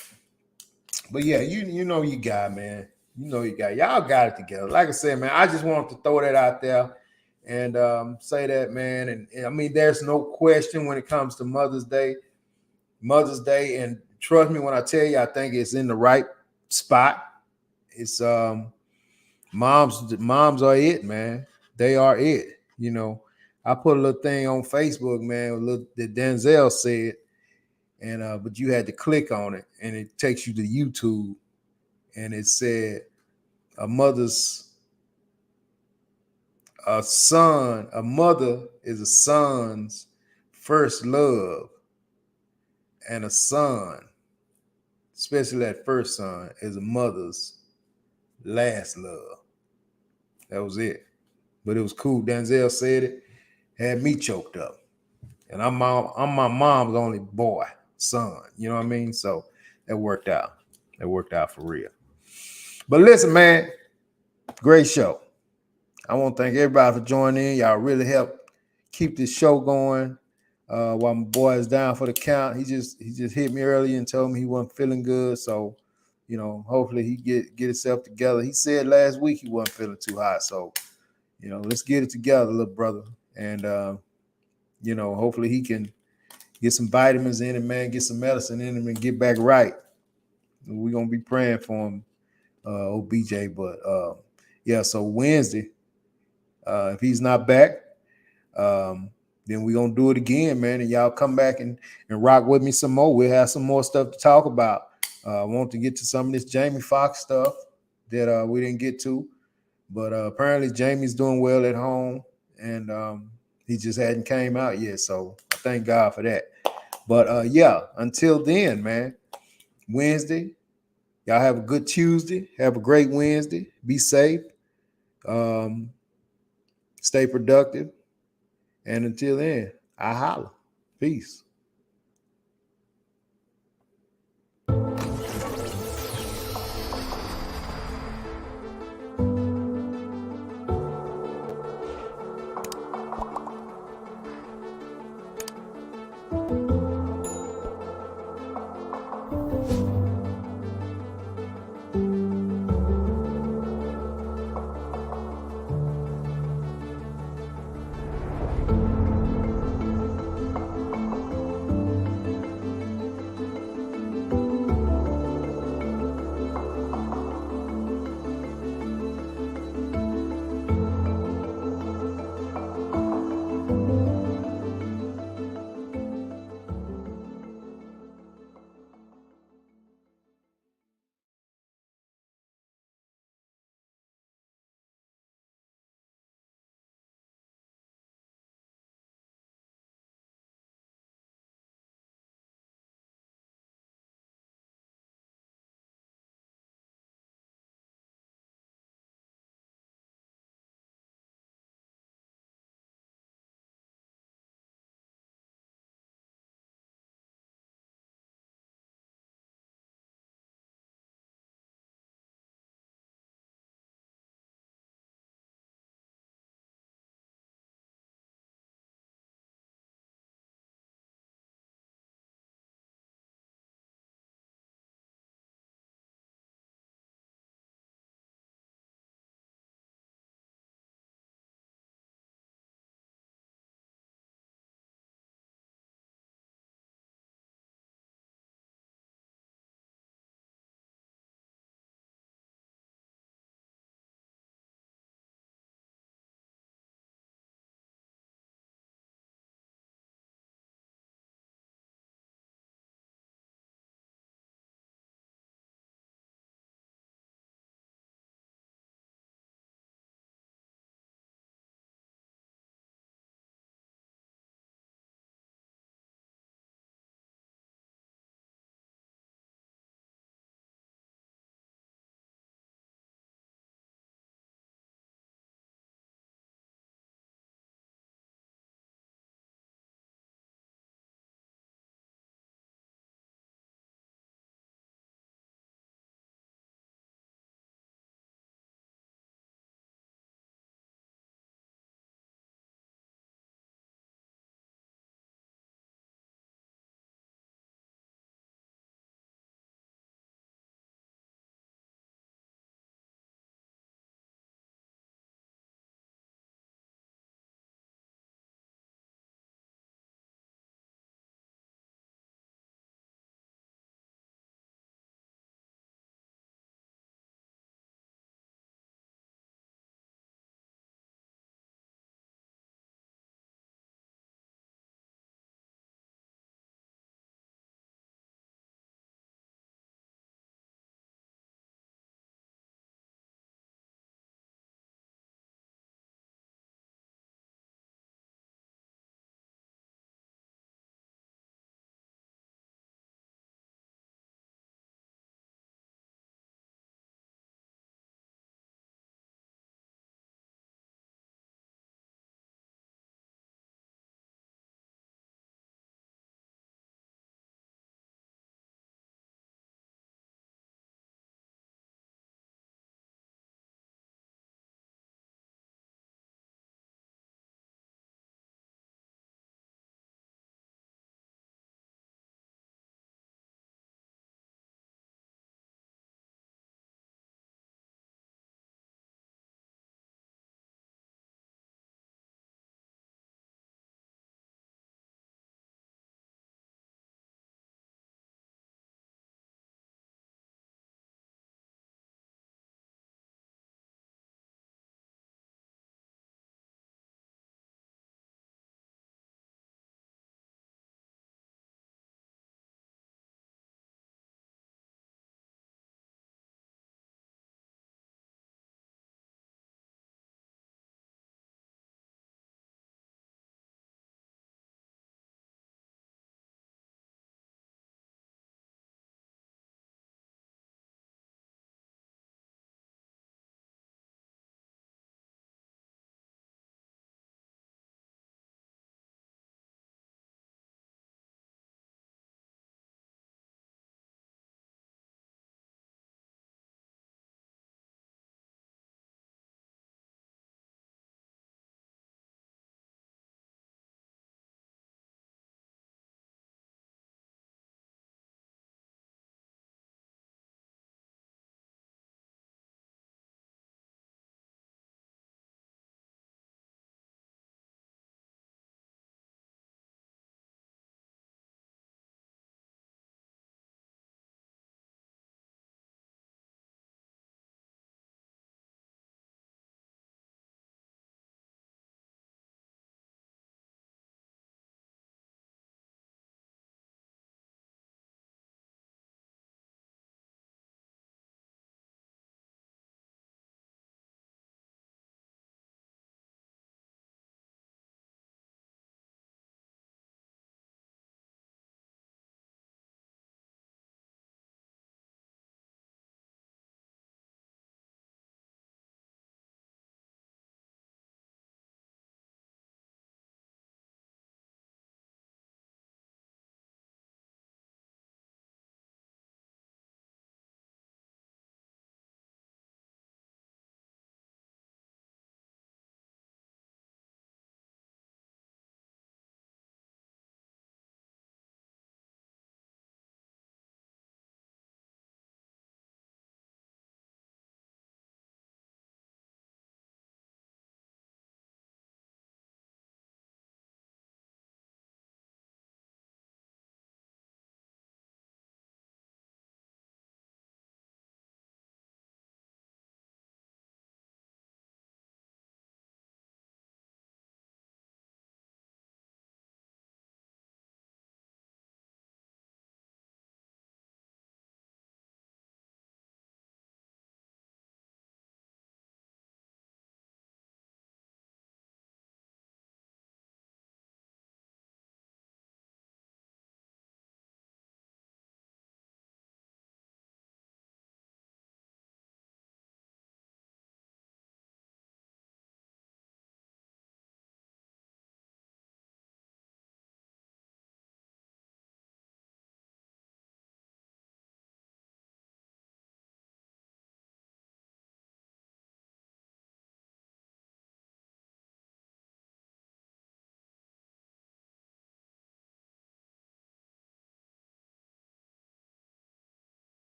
But yeah, you know you got, man. You know you got. Y'all got it together. Like I said, man, I just wanted to throw that out there and say that, man. And there's no question when it comes to Mother's Day. And trust me when I tell you, I think it's in the right spot. It's moms are it, man. They are it. I put a little thing on Facebook, man, that Denzel said, and but you had to click on it, and it takes you to YouTube, and it said a mother is a son's first love, and a son, especially that first son, is a mother's last love. That was it. But it was cool. Denzel said it, had me choked up. And I'm my mom's only son. You know what I mean? So it worked out. It worked out for real. But listen, man, great show. I want to thank everybody for joining in. Y'all really helped keep this show going. While my boy is down for the count, he just hit me early and told me he wasn't feeling good. So, hopefully he get himself together. He said last week he wasn't feeling too hot. So, let's get it together, little brother. And hopefully he can get some vitamins in him, man, get some medicine in him and get back right. We're gonna be praying for him, OBJ. But yeah, so Wednesday, if he's not back, then we're gonna do it again, man. And y'all come back and rock with me some more. We'll have some more stuff to talk about. I want to get to some of this Jamie Foxx stuff that we didn't get to, but apparently Jamie's doing well at home, and he just hadn't came out yet. So I thank God for that. But yeah, until then, man, Wednesday, y'all have a good Tuesday. Have a great Wednesday. Be safe. Stay productive. And until then, I holla. Peace.